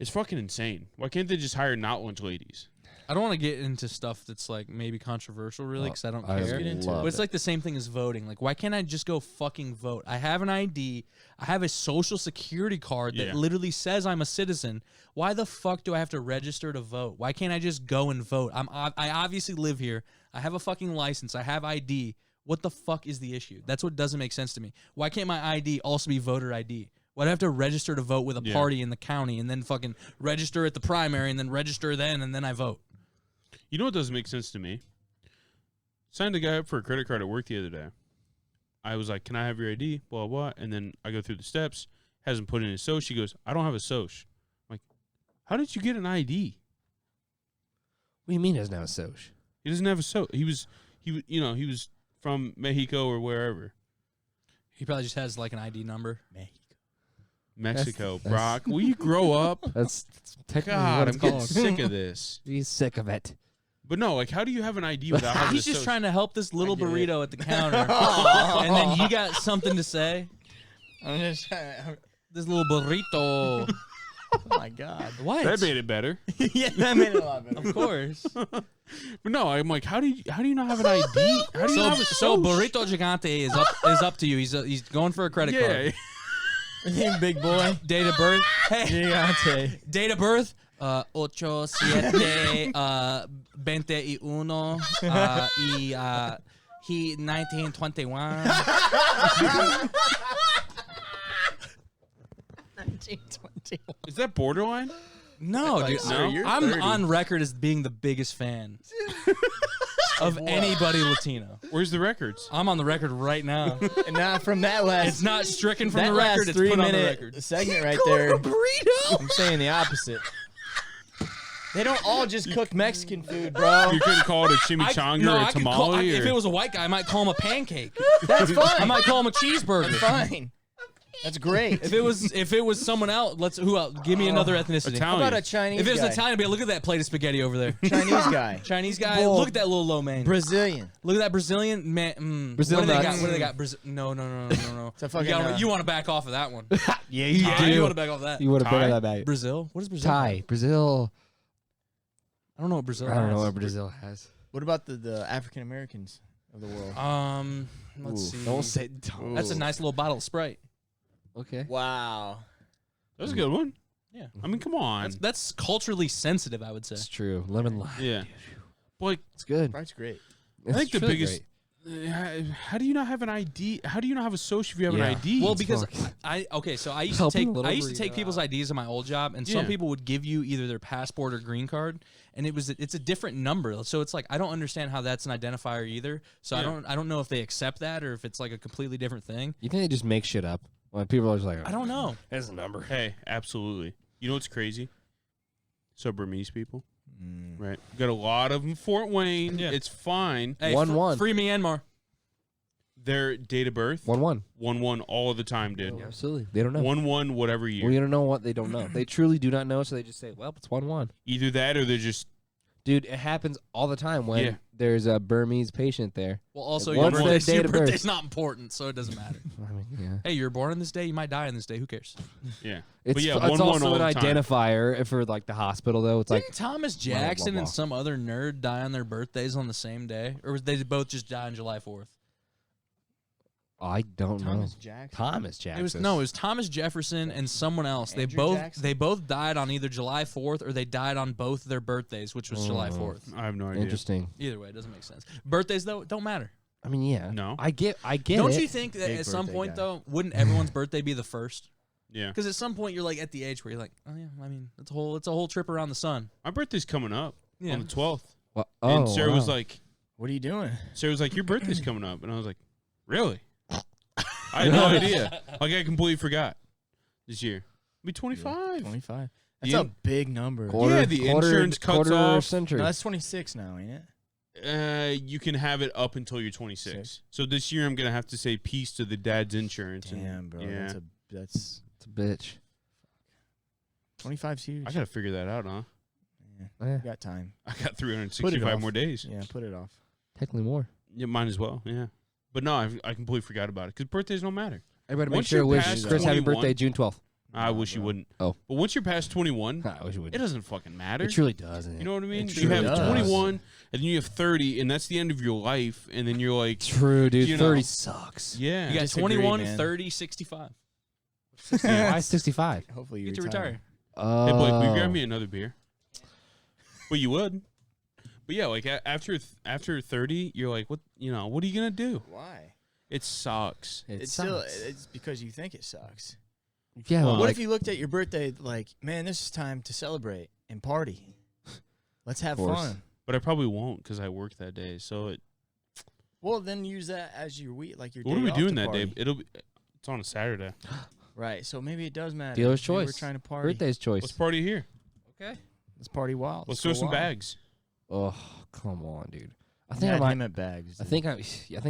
It's fucking insane. Why can't they just hire not lunch ladies? I don't want to get into stuff that's like maybe controversial, really, because I don't I care. into love But it's it. like the same thing as voting. Like, why can't I just go fucking vote? I have an ID. I have a social security card that Yeah. literally says I'm a citizen. Why the fuck do I have to register to vote? Why can't I just go and vote? I obviously live here. I have a fucking license. I have ID. What the fuck is the issue? That's what doesn't make sense to me. Why can't my ID also be voter ID? Why do I have to register to vote with a Yeah. party in the county and then fucking register at the primary and then register then and then I vote? You know what doesn't make sense to me? Signed a guy up for a credit card at work the other day. I was like, "Can I have your ID?" Blah blah. And then I go through the steps. Hasn't put in his soch. She goes, "I don't have a soch." I'm like, how did you get an ID? What do you mean he doesn't have a soch? He doesn't have a soch. He was from Mexico or wherever. He probably just has like an ID number. Mexico. That's- Brock, will you grow up? That's technically God, what I'm it's getting called. sick of this. He's sick of it. But no, like, how do you have an ID without having He's a just soch? trying to help this little get it. burrito at the counter, and then you got something to say. I'm just. This little burrito. Oh my god. What? That made it better. Yeah, that made it a lot better. Of course. But no, I'm like, how do you not have an ID? How do you not have a So social? burrito gigante is up to you. He's going for a credit card. Name big boy. Date of birth. Hey, Gigante. date of birth. 87 21 he 1921. 1921. Is that borderline? No, Like, dude. sir, you're I'm 30. on record as being the biggest fan of anybody Latino. Where's the records? I'm on the record right now. And now from that last, It's not stricken from that the last record. It's put on the 3-minute record. segment right there. burrito. I'm saying the opposite. They don't all just cook Mexican food, bro. You couldn't call it a chimichanga or a I could call, tamale? if or- it was a white guy, I might call him a pancake. That's fine. I might call him a cheeseburger. That's fine. That's great. If it was someone else, who else? Give me another ethnicity. Italian. How about a Chinese If it was guy? Italian, I'd be like, look at that plate of spaghetti over there. Chinese guy. Chinese guy, Bull. look at that little lo mein. Brazilian. Look at that Brazilian man. Brazil what do they got? nuts. What do they got? No. It's a fucking, You want to back off of that one? Yeah, you Yeah, do. you want to back off of that. You would have Thai? been on that bag. Brazil? What is Brazil? Thai, Brazil. I don't know what Brazil. I don't know has. what Brazil has. What about the African Americans of the world? Let's Ooh. see. Don't say. That's a nice little bottle of Sprite. Okay. Wow. That was a good one. Yeah. I mean, come on. That's culturally sensitive, I would say. It's true. Lemon lime. Yeah. Like, It's good. Sprite's great. I think the really biggest. How do you not have an ID? How do you not have a social if you have Yeah. an ID? Well, It's because fuck. I used to Helping take a little take people's IDs in my old job, and some Yeah. people would give you either their passport or green card, and it's a different number. So it's like I don't understand how that's an identifier either. So Yeah. I don't know if they accept that or if it's like a completely different thing. You think they just make shit up? When people are just like, I don't know. There's a number. Hey, absolutely. You know what's crazy? So Burmese people, Mm. right? Got a lot of them. Fort Wayne. Yeah. It's fine. Hey, 1-1. free Myanmar. Their date of birth 1-1. 1-1 all of the time, dude. Absolutely. They don't know. 1-1 whatever We year. don't know what they don't know. They truly do not know, so they just say, well, it's 1-1. Either that or they're just Dude, it happens all the time when Yeah. there's a Burmese patient there. Well, also What's your their birthday's, date your of birth? birthday's not important, so it doesn't matter. I mean, yeah. Hey, you're born on this day. You might die on this day. Who cares? yeah. It's, but yeah, it's 1-1 also all an the time. identifier for like the hospital, though. It's like, Didn't Thomas blah, blah, Jackson blah. and some other nerd die on their birthdays on the same day, or was they both just die on July 4th? I don't Thomas know. Jackson. Thomas Jackson. It was Thomas Jefferson and someone else. Andrew Jackson? They both died on either July 4th or they died on both their birthdays, which was July 4th. I have no idea. Interesting. Either way, it doesn't make sense. Birthdays though don't matter. I mean, yeah. No. I get Don't it. you think that Big at some birthday point guy. though, wouldn't everyone's birthday be the first? Yeah. Because at some point you're like at the age where you're like, oh yeah, I mean it's a whole trip around the sun. My birthday's coming up Yeah. on the 12th. Well, And Sarah was wow. like, What are you doing? your birthday's coming up. And I was like, really? I had no idea. Like, I completely forgot this year. I'll be 25. 25. That's Yeah. a big number. Yeah, the insurance cuts quarter off. century. No, that's 26 now, ain't it? You can have it up until you're 26. So this year I'm going to have to say peace to the dad's insurance. and- Damn, bro. Yeah. That's It's a bitch. 25's huge. I got to figure that out, huh? Yeah, Yeah. you got time. I got Put it 365 off. more days. Yeah, put it off. Technically more. Yeah, mine as well. Yeah. But no, I completely forgot about it because birthdays don't matter. Everybody make Once sure you're to wish past Chris happy 21 birthday June 12th. I wish you bro. wouldn't. Oh. But once you're past 21, I wish you would. it doesn't fucking matter. It truly doesn't. You know what I mean? It You have truly does. 21, and then you have 30, and that's the end of your life. And then you're like, True, dude. You know. 30 sucks. yeah. You got Disagree, 21, man. 30, 65. Why 65? Hopefully you You get to retire. Hey, Blake, will you grab me another beer? Well, you would. But yeah, like after 30, you're like, what? You know, what are you gonna do? Why? It sucks. It's still it's because you think it sucks. Yeah, Well, well, What like, if you looked at your birthday like, man, this is time to celebrate and party. Let's have course. fun. But I probably won't because I work that day. So Well, then use that as your week, like your. what day are we off doing to that day? party. It's on a Saturday. Right, so maybe it does matter. Dealer's Maybe We're choice. trying to party. birthday's choice. Let's party here. Okay. Let's party wild. Let's go throw some wild. bags. Oh, come on, dude. I I'm think I mad might. him at bags. I dude. think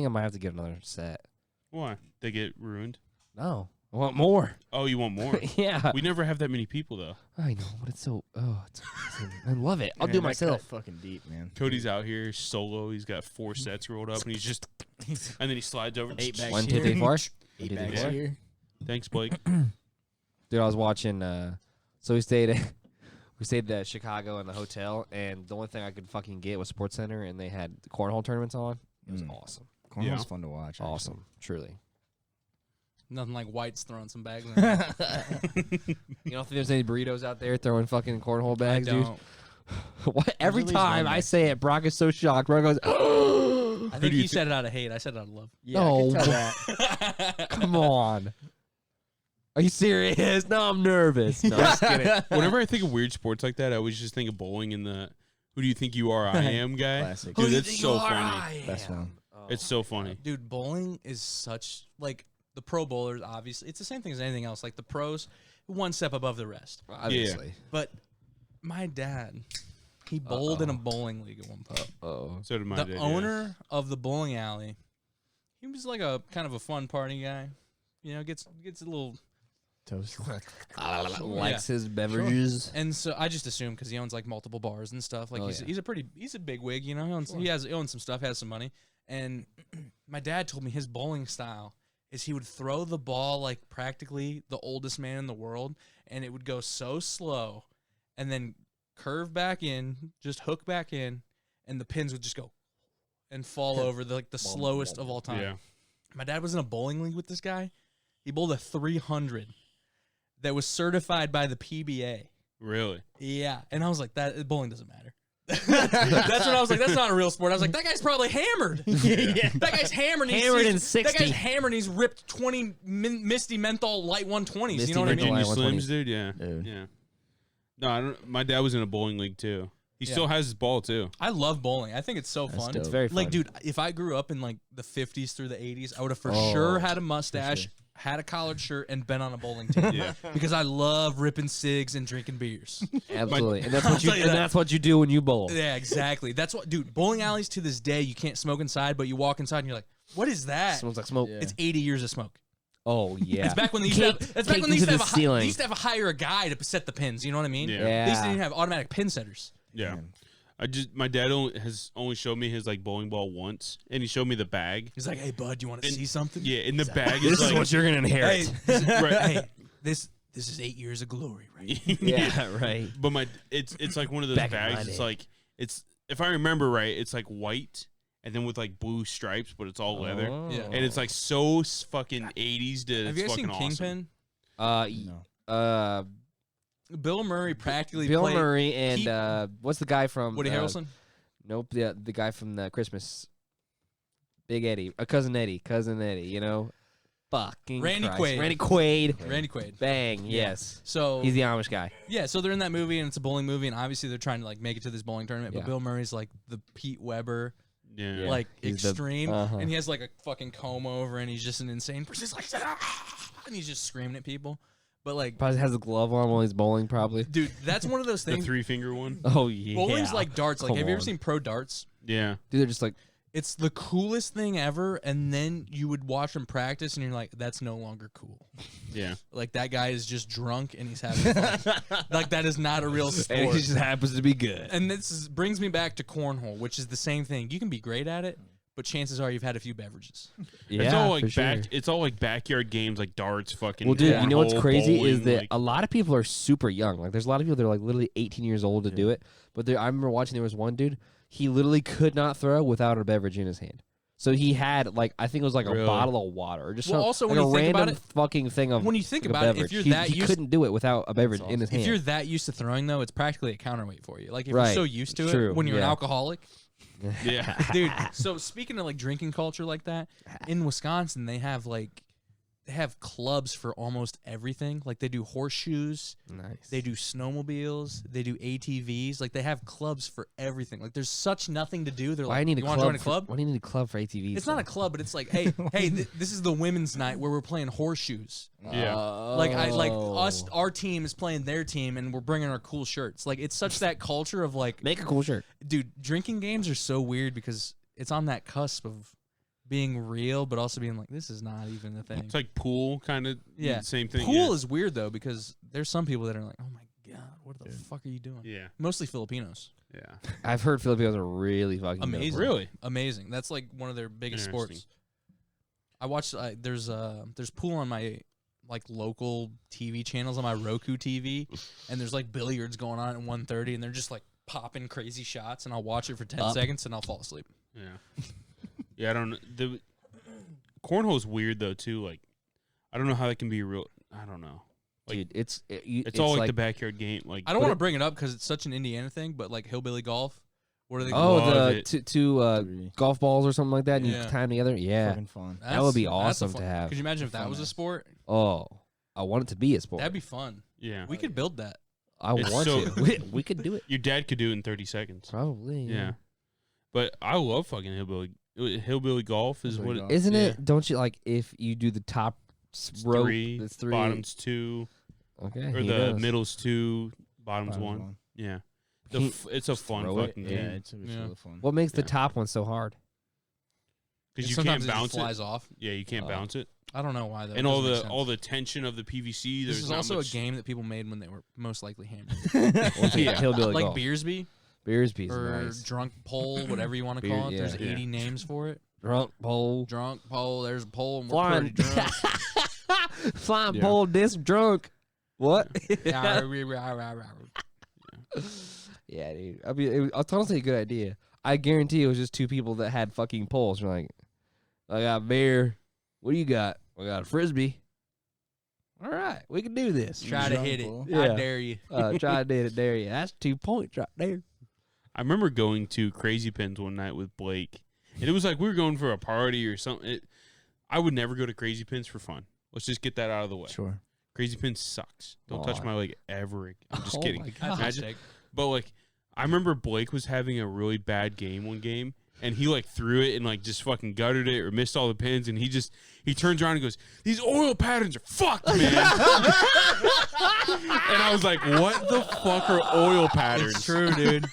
I might have to get another set. Why? They get ruined. No, I want more. Oh, you want more? Yeah, We never have that many people though. I know, but it's so. Oh, it's amazing. I love it. I'll Man, do it that cut myself. fucking deep, man. Cody's out here solo. He's got 4 sets rolled up, and he's just, and then he slides over. 8 bags 1, 2, here. 3, 4. 8 Did bags it work? here. Thanks, Blake. Dude, I was watching. So we stayed at Chicago in the hotel, and the only thing I could fucking get was Sports Center, and they had the cornhole tournaments on. It was awesome. Cornhole's Yeah. fun to watch. Actually. Awesome, truly. Nothing like whites throwing some bags in. You don't think there's any burritos out there throwing fucking cornhole I bags, dude? don't. What? Every at least time one I there. say it, Brock is so shocked. Brock goes, I think he said it out of hate. I said it out of love. Yeah, No. I can tell that. "Come on, are you serious?" No, I'm nervous. No, I'm just kidding. Whenever I think of weird sports like that, I always just think of bowling and the "Who do you think you are? I am" guy. Classic. Dude, Who do you that's think so you are? funny. I Best am. one. Oh. It's so funny. Dude, bowling is such like the pro bowlers. Obviously, it's the same thing as anything else. Like the pros, one step above the rest. Obviously. But my dad, he bowled in a bowling league at one point. Oh. So did my The dad. owner of the bowling alley, he was like a kind of a fun party guy. You know, gets a little. Toast. Likes his beverages. And so I just assume because he owns like multiple bars and stuff. Like Oh, he's a big wig, you know. He owns some stuff, has some money. And my dad told me his bowling style is he would throw the ball like practically the oldest man in the world, and it would go so slow, and then curve back in, just hook back in, and the pins would just go and fall over the slowest of all time. Yeah. My dad was in a bowling league with this guy. He bowled a 300 that was certified by the PBA. Really? Yeah, and I was like, that bowling doesn't matter. That's when I was like, that's not a real sport. I was like, that guy's probably hammered. Yeah. That guy's hammered. And Hammered he's, in 60. That guy's hammered. And he's ripped 20 Misty Menthol Light 120s. Misty You know what I Menthol mean? Light Junior 120s. Slims, dude. Yeah. Dude. Yeah. No, I don't. My dad was in a bowling league too. He Yeah. still has his ball too. I love bowling. I think it's so That's fun. dope. It's very fun. Like, dude, if I grew up in like the 50s through the 80s, I would have for Oh, sure had a mustache, sure. had a collared shirt, and been on a bowling team. Yeah. Because I love ripping cigs and drinking beers. Absolutely. And that's I'll what you tell you and that. that's what you do when you bowl. Yeah, exactly. That's what, dude. Bowling alleys to this day, you can't smoke inside, but you walk inside and you're like, "What is that?" Smells like smoke. Yeah. It's 80 years of smoke. Oh yeah. It's back when they used to have, Caked- it's back caked when they used to into have the ceiling. they used to have to hire a guy to set the pins. You know what I mean? Yeah. They used to Yeah. even have automatic pin setters. Yeah. Man. My dad has only showed me his like bowling ball once, and he showed me the bag. He's like, "Hey, bud, you want to And- see something? Yeah, in the bag is This is like what you're gonna inherit. right. Hey, this is 8 years of glory, right?" Yeah, right. But it's like one of those Back in my bags. It's day. like it's if I remember right, it's like white and then with like blue stripes, but it's all leather. Oh. Yeah. And it's like so fucking 80s that Have it's you guys fucking seen awesome. Kingpin? No. Bill Murray practically Bill played Murray and he- what's the guy from Woody Harrelson. Nope, the guy from the Christmas. Big Eddie, cousin Eddie, you know. Fucking Randy Christ. Quaid. Randy Quaid. Randy Quaid. Bang, Yeah. yes. So He's the Amish guy. yeah, so they're in that movie and it's a bowling movie and obviously they're trying to like make it to this bowling tournament. But Yeah. Bill Murray's like the Pete Weber, Yeah. like He's the- extreme, uh-huh. and he has like a fucking comb over and he's just an insane person. He's like, "Ah!" and he's just screaming at people. But like, Probably has a glove on while he's bowling, probably. dude, that's one of those the things. 3-finger one. Oh, yeah. Bowling's like darts. Like, Come have you ever on. seen pro darts? Yeah. Dude, they're just like, It's the coolest thing ever, and then you would watch them practice, and you're like, "That's no longer cool." Yeah. Like that guy is just drunk and he's having fun. Like that is not a real and sport. he just happens to be good. And brings me back to cornhole, which is the same thing. You can be great at it, but chances are you've had a few beverages. Yeah, it's all like for sure. it's all like backyard games like darts, fucking Well, dude, you know what's cornhole, crazy is bowling, that like- a lot of people are super young. Like, there's a lot of people that are like literally 18 years old to do it. But I remember watching, there was one dude, he literally could not throw without a beverage in his hand. So he had like, I think it was like Really? a bottle of water, or just Well, some, also, like when a you think random about it- fucking thing of. When you think like a about it, if beverage. you're he, that he used, couldn't do it without a beverage in his hand. if you're that used to throwing though, it's practically a counterweight for you. Like if Right. you're so used to True, it, when you're an yeah. alcoholic, yeah. dude. So speaking of like drinking culture like that, in Wisconsin they have clubs for almost everything. Like they do horseshoes, Nice. they do snowmobiles, they do ATVs. Like they have clubs for everything. Like there's such nothing to do. They're Why like, do you need you a want to club? join a club? Why do you need a club for ATVs? It's not a club, but it's like, hey, this is the women's night where we're playing horseshoes. Yeah. Like us, our team is playing their team, and we're bringing our cool shirts. Like it's such that culture of like, Make a cool shirt. dude, drinking games are so weird because it's on that cusp of being real, but also being like, this is not even a thing. It's like pool kind of Yeah. same thing. Pool yeah. is weird though because there's some people that are like, oh my god, what the fuck are you doing? Yeah. Mostly Filipinos. Yeah. I've heard Filipinos are really fucking dope. Amazing. Really? Amazing. That's like one of their biggest Interesting. sports. I watched. There's pool on my like local TV channels on my Roku TV, and there's like billiards going on at 1:30, and they're just like popping crazy shots, and I'll watch it for 10 seconds, and I'll fall asleep. Yeah. Yeah, I don't know. The cornhole's weird though too. Like, I don't know how that can be real. I don't know. Like, Dude, it's all like the backyard game. Like, I don't want to bring it up because it's such an Indiana thing, but like hillbilly golf. What are they? Oh, Love the it. two golf balls or something like that, and you Yeah. tie them together. Yeah, Fucking fun. that would be That's a awesome fun- to have. Could you imagine if that Fun was a ass. sport? Oh, I want it to be a sport. That'd be fun. yeah. We could build that. I It's want so- to. We could do it. Your dad could do it in 30 seconds. Probably. Yeah. But I love fucking hillbilly golf is Hillbilly what golf. Isn't Yeah. it? Don't you like if you do the top row? three, It's three. bottoms 2, Okay. or he the knows. middles 2, bottoms Bottoms 1. one. Yeah. He- It's a fun throw it. fucking Yeah, game. it's Yeah. really fun. What makes the Yeah. top one so hard? Because you Sometimes can't it bounce just flies it. off. Yeah, you can't Oh. bounce it. I don't know why though. And It all doesn't make the sense. all the tension of the PVC. This There's is not also much, a game that people made when they were most likely hammered. Yeah. Hillbilly Like golf. Beersby Beersby's or nice. drunk pole, whatever you want to call it. Beer- There's yeah. 80 names for it. Drunk pole. Drunk pole. There's a pole, and we're Flying, pretty drunk. flying Yeah. pole disc drunk. What? Yeah. Yeah, dude. I mean, it's honestly a good idea. I guarantee it was just two people that had fucking poles. You're like, I got beer. What do you got? I got a frisbee. All right, we can do this. Try to Drunk hit it. pole. Yeah. I dare you. Try to do it there. Yeah, that's 2 points right there. I remember going to Crazy Pins one night with Blake, and it was like we were going for a party or something. I would never go to Crazy Pins for fun. Let's just get that out of the way. Sure. Crazy Pins sucks. Don't touch Aw. my leg ever. I'm just Oh kidding. my That's God. a Imagine- mistake. But like, I remember Blake was having a really bad game one game, and he like threw it and like just fucking gutted it or missed all the pins, and he turns around and goes, "These oil patterns are fucked, man." And I was like, "What the fuck are oil patterns?" It's true, dude.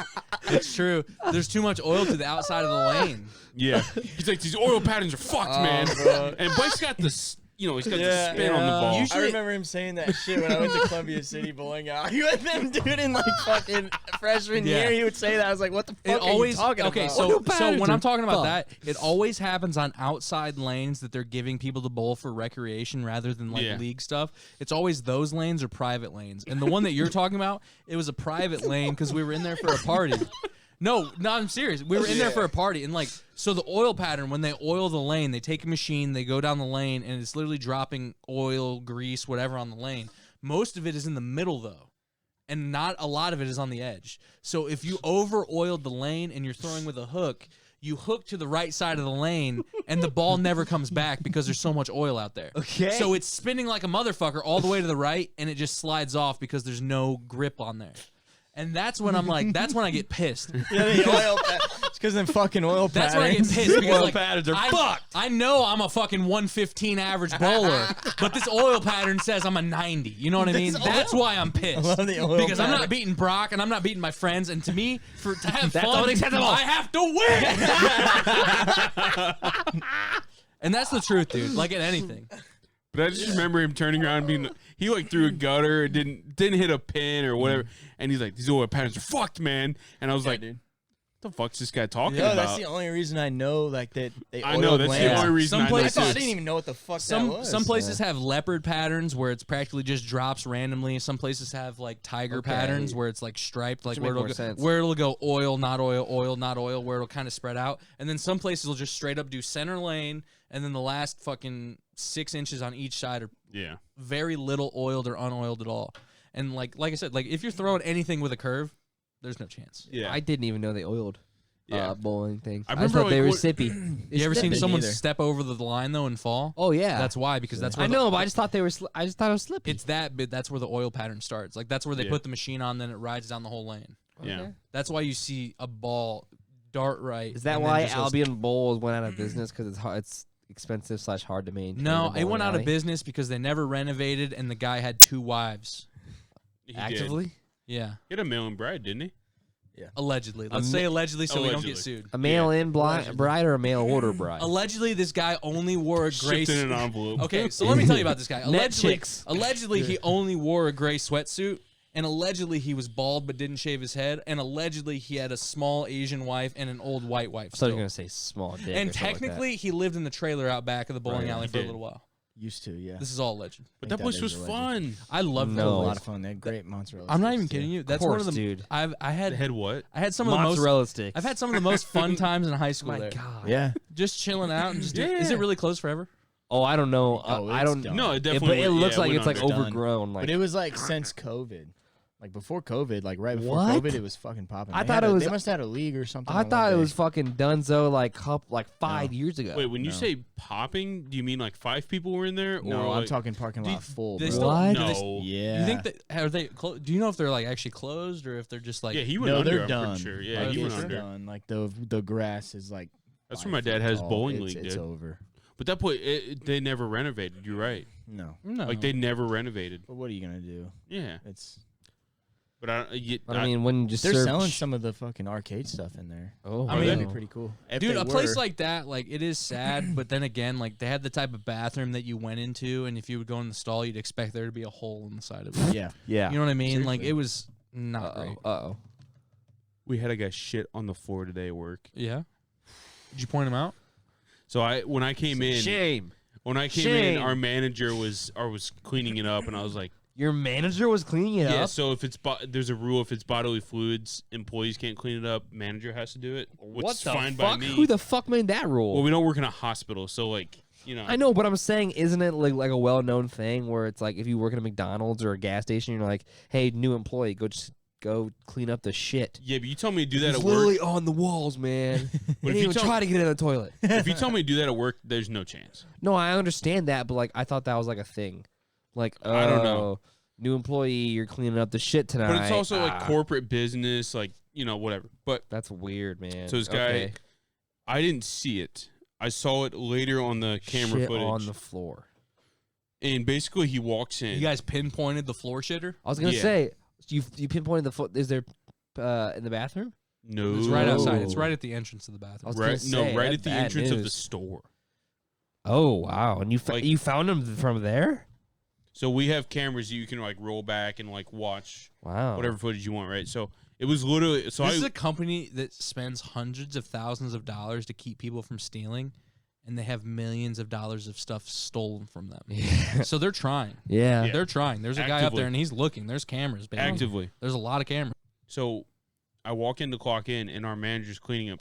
It's true. There's too much oil to the outside of the lane. Yeah, he's like, "These oil patterns are fucked, man." bro. And Blake's got this, he's got the Yeah, spin on the yeah. ball. Usually- I remember him saying that shit when I went to Columbia City bowling out. You had them dude in like fucking freshman Yeah. year. He would say that. I was like, what the fuck It are always you talking okay. about? So patterns when are I'm talking about fucked. that, it always happens on outside lanes that they're giving people to bowl for recreation rather than like Yeah. league stuff. It's always those lanes or private lanes. And the one that you're talking about, it was a private lane because we were in there for a party. No, I'm serious. We were in there for a party, and like, so the oil pattern, when they oil the lane, they take a machine, they go down the lane, and it's literally dropping oil, grease, whatever on the lane. Most of it is in the middle, though, and not a lot of it is on the edge. So if you over oiled the lane and you're throwing with a hook, you hook to the right side of the lane, and the ball never comes back because there's so much oil out there. Okay. So it's spinning like a motherfucker all the way to the right, and it just slides off because there's no grip on there. And that's when I'm like, that's when I get pissed. Yeah, the oil it's because them fucking oil That's patterns. when I get pissed because Oil like, patterns are fucked. I know I'm a fucking 115 average bowler, but this oil pattern says I'm a 90. You know what I mean? That's why I'm pissed. I love the oil Because I'm not pattern. beating Brock and I'm not beating my friends, and to me, to have That's fun, unacceptable. I have to win. And that's the truth, dude. Like at anything. But I just remember him turning around and being, he like threw a gutter, didn't hit a pin or whatever, and he's like, "These oil patterns are fucked, man." And I was like, dude. "What the fuck's this guy talking No, about?" that's the only reason I know like that they I know, that's land. the only reason Some I know I places- thought I too. didn't even know what the fuck that Some was. places have leopard patterns where it's practically just drops randomly. Some places have like tiger Okay. patterns where it's like striped, like should where make it'll more go, sense. where it'll go oil, not oil, oil, not oil, where it'll kind of spread out. And then some places will just straight up do center lane, and then the last fucking 6 inches on each side are Yeah. very little oiled or unoiled at all. And like I said, like if you're throwing anything with a curve, there's no chance. Yeah. I didn't even know they oiled Yeah. bowling things. I I, remember, thought they like, were what- sippy. You ever seen didn't someone either. step over the line though and fall? Oh yeah, That's why, because that's where I know, but I just thought they were. I just thought it was slippy. it's that bit. That's where the oil pattern starts. Like that's where they Yeah. put the machine on, then it rides down the whole lane. Yeah. Okay. That's why you see a ball dart right. Is that and then why just goes- Albion Bowls went out of business because it's expensive / hard to maintain? No, a it went bowling out of alley? business because they never renovated, and the guy had 2 wives. He did. actively. Yeah, He had a mail and bride, didn't he? allegedly. Let's say allegedly, so we don't get Allegedly. sued. A mail in Allegedly. bride or a mail order bride? Allegedly, this guy only wore a gray. Shipped in an envelope. Okay, so let me tell you about this guy. chicks. Allegedly, he only wore a gray sweatsuit, and allegedly he was bald but didn't shave his head, and allegedly he had a small Asian wife and an old white wife. I thought you Still. were gonna say small dick. And or something like that. technically, he lived in the trailer out back of the bowling Right. alley He for a did. little while. Used to, yeah. This is all legend. But think that that place is was a legend. fun. I love It No. was a those. lot of fun. They had great mozzarella. I'm not sticks, even kidding too. you. That's course, one of the dude. I They had had what? some of the most Mozzarella sticks. I've had some of the most fun times in high school My there. God. Yeah. Just chilling out and just is Yeah. it really closed forever? Oh, I don't know. Oh, I it's don't. done. No, it It, definitely. but it went- looks yeah, like went it's like under. Done. overgrown. Like But it was like since COVID. Like before COVID, like right before What? COVID, it was fucking popping. I They thought had it a- was- They must have had a league or something. I on thought one it was day. fucking Dunzo like 5 years ago. Wait, when you No. say popping, do you mean like 5 people were in there? No, or I'm like, talking parking Do lot full. they bro. still- What? do they- No. Yeah. You think that are they do you know if they're like actually closed or if they're just like Yeah, he went No, under. they're I'm done. pretty sure. Yeah, Like, he it's went They're under. done. Like the grass is like. That's 5 where my dad feet has tall. bowling It's- league, It's dude. over. But that point, they never renovated. You're right. No. no. Like they never renovated. But what are you gonna do? Yeah, It's but I mean, when you just they're serve selling some of the fucking arcade stuff in there. Oh, I mean, That'd be pretty cool. If Dude, they a place were- like that, like it is sad, but then again, like they had the type of bathroom that you went into, and if you would go in the stall, you'd expect there to be a hole in the side of it. yeah. yeah. You know what I mean? Like Seriously. it was not great. Uh-oh. we had a guy shit on the floor today at work. Yeah. Did you point him out? So when I came in, Shame. when I came Shame. in, our manager was cleaning it up, and I was like, Your manager was cleaning it yeah. up. So if it's there's a rule, if it's bodily fluids, employees can't clean it up. Manager has to do it, which What is the fine fuck? by me. Who the fuck made that rule? Well, we don't work in a hospital, so like I know, but I'm saying, isn't it like a well-known thing where it's like if you work at a McDonald's or a gas station, you're like, hey, new employee, go clean up the shit. Yeah, but you tell me to do that It's at literally work. on the walls, man. But Didn't if you even tell try to get in the toilet. if you tell me to do that at work, there's no chance. No, I understand that, but like I thought that was like a thing. Like, I don't know. oh, new employee, you're cleaning up the shit tonight. But it's also like Ah, corporate business, like whatever. But That's weird, man. so this guy, Okay. I didn't see it. I saw it later on the camera Shit footage, on the floor. and basically he walks in. You guys pinpointed the floor shitter? I was gonna Yeah. say you pinpointed the foot. Is there in the bathroom? no, It's right outside. Ooh. It's right at the entrance of the I bathroom. was right, gonna say, right that's at the bad entrance of the news. store. Oh wow! And Like- you found him from there? So we have cameras that you can like roll back and like watch Wow. whatever footage you want, right? So it was literally so This I is a company that spends hundreds of thousands of dollars to keep people from stealing, and they have millions of dollars of stuff stolen from them. Yeah. So they're trying. Yeah. Yeah. They're trying. There's a guy up Actively. there, and he's looking. There's cameras, baby. actively. There's a lot of cameras. So I walk in to clock in, and our manager's cleaning up,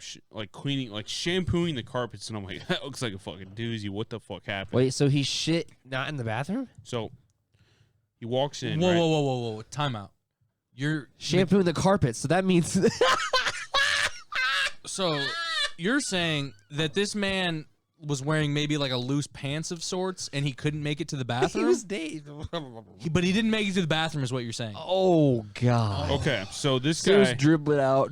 shampooing the carpets, and I'm like, that looks like a fucking doozy. What the fuck happened? Wait, so he shit not in the bathroom? So he walks in. Whoa, right? whoa, whoa, whoa, whoa! Time out. You're Shampooing the carpet. So that means so you're saying that this man was wearing maybe like a loose pants of sorts, and he couldn't make it to the he bathroom. was Dave. But he didn't make it to the bathroom, is what you're saying. Oh god. Okay, so this So guy. just dribble it out,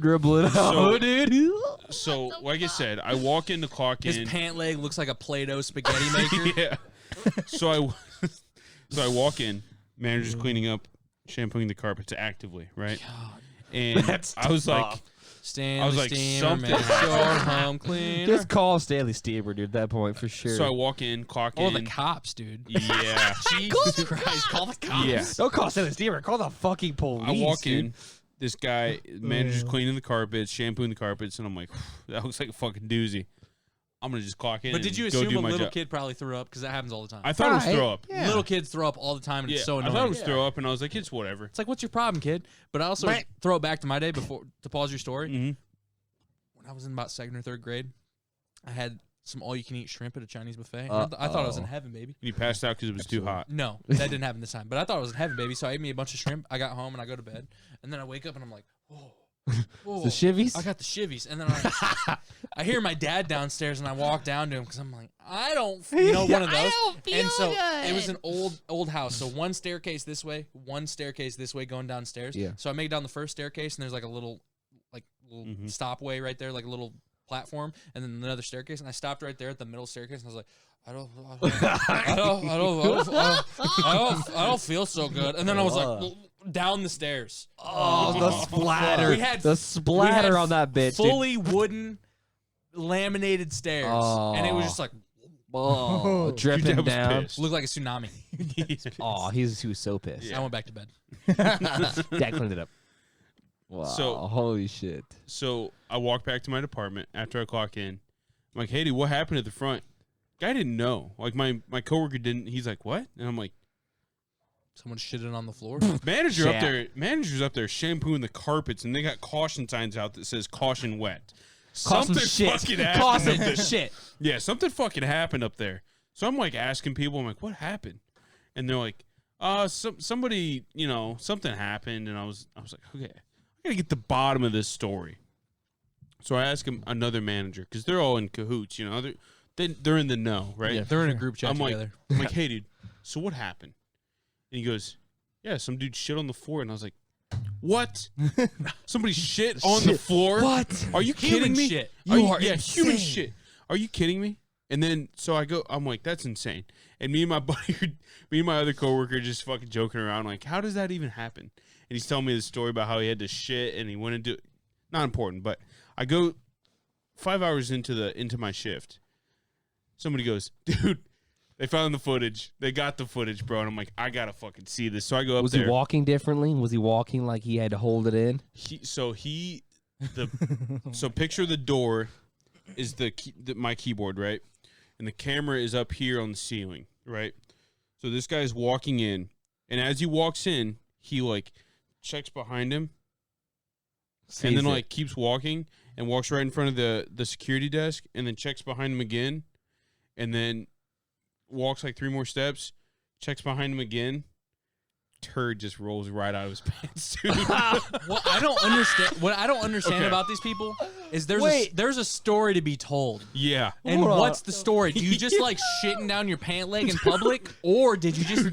So- dude. So, like I said, I walk in to clock His in. pant leg looks like a Play-Doh spaghetti maker. Yeah. So I walk in. Manager's cleaning up, shampooing the carpets actively, right? And That's I was like, tough. Stanley I was like, Steamer, something make sure happened. home cleaner. Just call Stanley Steamer, dude. At that point, for sure. so I walk in, clock Or in. the cops, dude. Yeah. Jesus Christ, call the cops. Yeah. Don't call Stanley Steamer. Call the fucking police. I walk dude. in. This guy, manager's cleaning the carpets, shampooing the carpets, and I'm like, that looks like a fucking doozy. I'm gonna just clock in. But did you and go assume do a my little job. kid probably threw up? Because that happens all the time. I thought it was Right. throw up. Yeah. Little kids throw up all the time, and Yeah, it's so I annoying. thought it was throw up, and I was like, it's whatever. It's like, what's your problem, kid? But I also Right. throw it back to my day before to pause your story. Mm-hmm. When I was in about 2nd or 3rd grade, I had some all-you-can-eat shrimp at a Chinese buffet. Uh-oh. I thought I was in heaven, baby. And he passed out because it was too hot. No, that didn't happen this time. But I thought I was in heaven, baby. So I ate me a bunch of shrimp. I got home and I go to bed, and then I wake up and I'm like, whoa. The shivvies? I got the shivvies, and then I hear my dad downstairs, and I walk down to him because I'm like, I don't, one of those. And so it was an old house. So one staircase this way going downstairs. Yeah. So I make it down the first staircase, and there's like a little stopway right there, like a little platform, and then another staircase. And I stopped right there at the middle staircase, and I was like, I don't feel so good. And then I was like, down the stairs. Oh, the splatter. We had- the splatter we had on that bitch. dude. Fully wooden, laminated stairs, and it was just like Oh, Your dripping dad was down. pissed. looked like a tsunami. Oh, he was so pissed. Yeah. I went back to bed. Dad cleaned it up. Wow. So- holy shit. So I walk back to my department after I clock in. I'm like, hey, dude, what happened at the front? guy didn't know. Like my coworker didn't. He's like, what? And I'm like, Someone shitted on the floor. Manager's up there shampooing the carpets, and they got caution signs out that says caution wet. Caution Something shit. fucking happened. Caution up there. shit. Yeah, something fucking happened up there. So I'm like asking people, I'm like, what happened? And they're like, somebody, something happened. And I was like, okay, I gotta get the bottom of this story. So I asked him another manager because they're all in cahoots, they're in the know, right? Yeah. They're in a group chat I'm together. like, hey, dude, so what happened? And he goes, yeah, some dude shit on the floor. And I was like, what? Somebody shit on the floor? What? Are you kidding me? Shit. Human shit. Are you kidding me? And then, so I'm like, that's insane. And me and my other coworker just fucking joking around, like, how does that even happen? And he's telling me the story about how he had to shit and he went into, not important, but I go 5 hours into my shift. Somebody goes, dude, they found the footage. They got the footage, bro. And I'm like, I gotta fucking see this. So I go up Was there. he walking differently? Was he walking like he had to hold it in? So picture the door is my keyboard, right? And the camera is up here on the ceiling, right? So this guy's walking in, and as he walks in, he like checks behind him, and then like keeps walking and walks right in front of the security desk, and then checks behind him again, and then walks like 3 more steps, checks behind him again. Turd just rolls right out of his pants, dude. What I don't understand Okay. about these people is there's a story to be told. Yeah. And Hold on. what's the story? Do you just like shitting down your pant leg in public, or did you just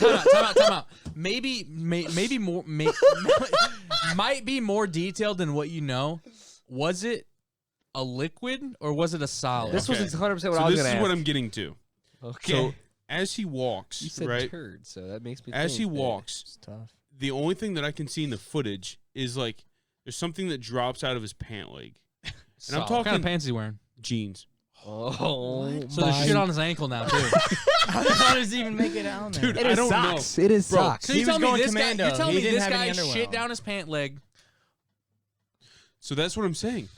time out? Maybe more might be more detailed than what you know. Was it a liquid or was it a solid? This was 100% what I was So going to this ask. is what I'm getting to. Okay. So as he walks, you said right? turd, so that makes me As he think that- walks, It's tough. the only thing that I can see in the footage is like there's something that drops out of his pant leg. And I'm What talking kind of pants is he wearing? jeans. Oh, So there's shit on his ankle now too. How does he even make it out there? Dude, It I is don't socks. know. It is Bro, socks. So He you was tell me going this commando. guy? You tell He me didn't this have guy any underwear shit on. down his pant leg? So that's what I'm saying.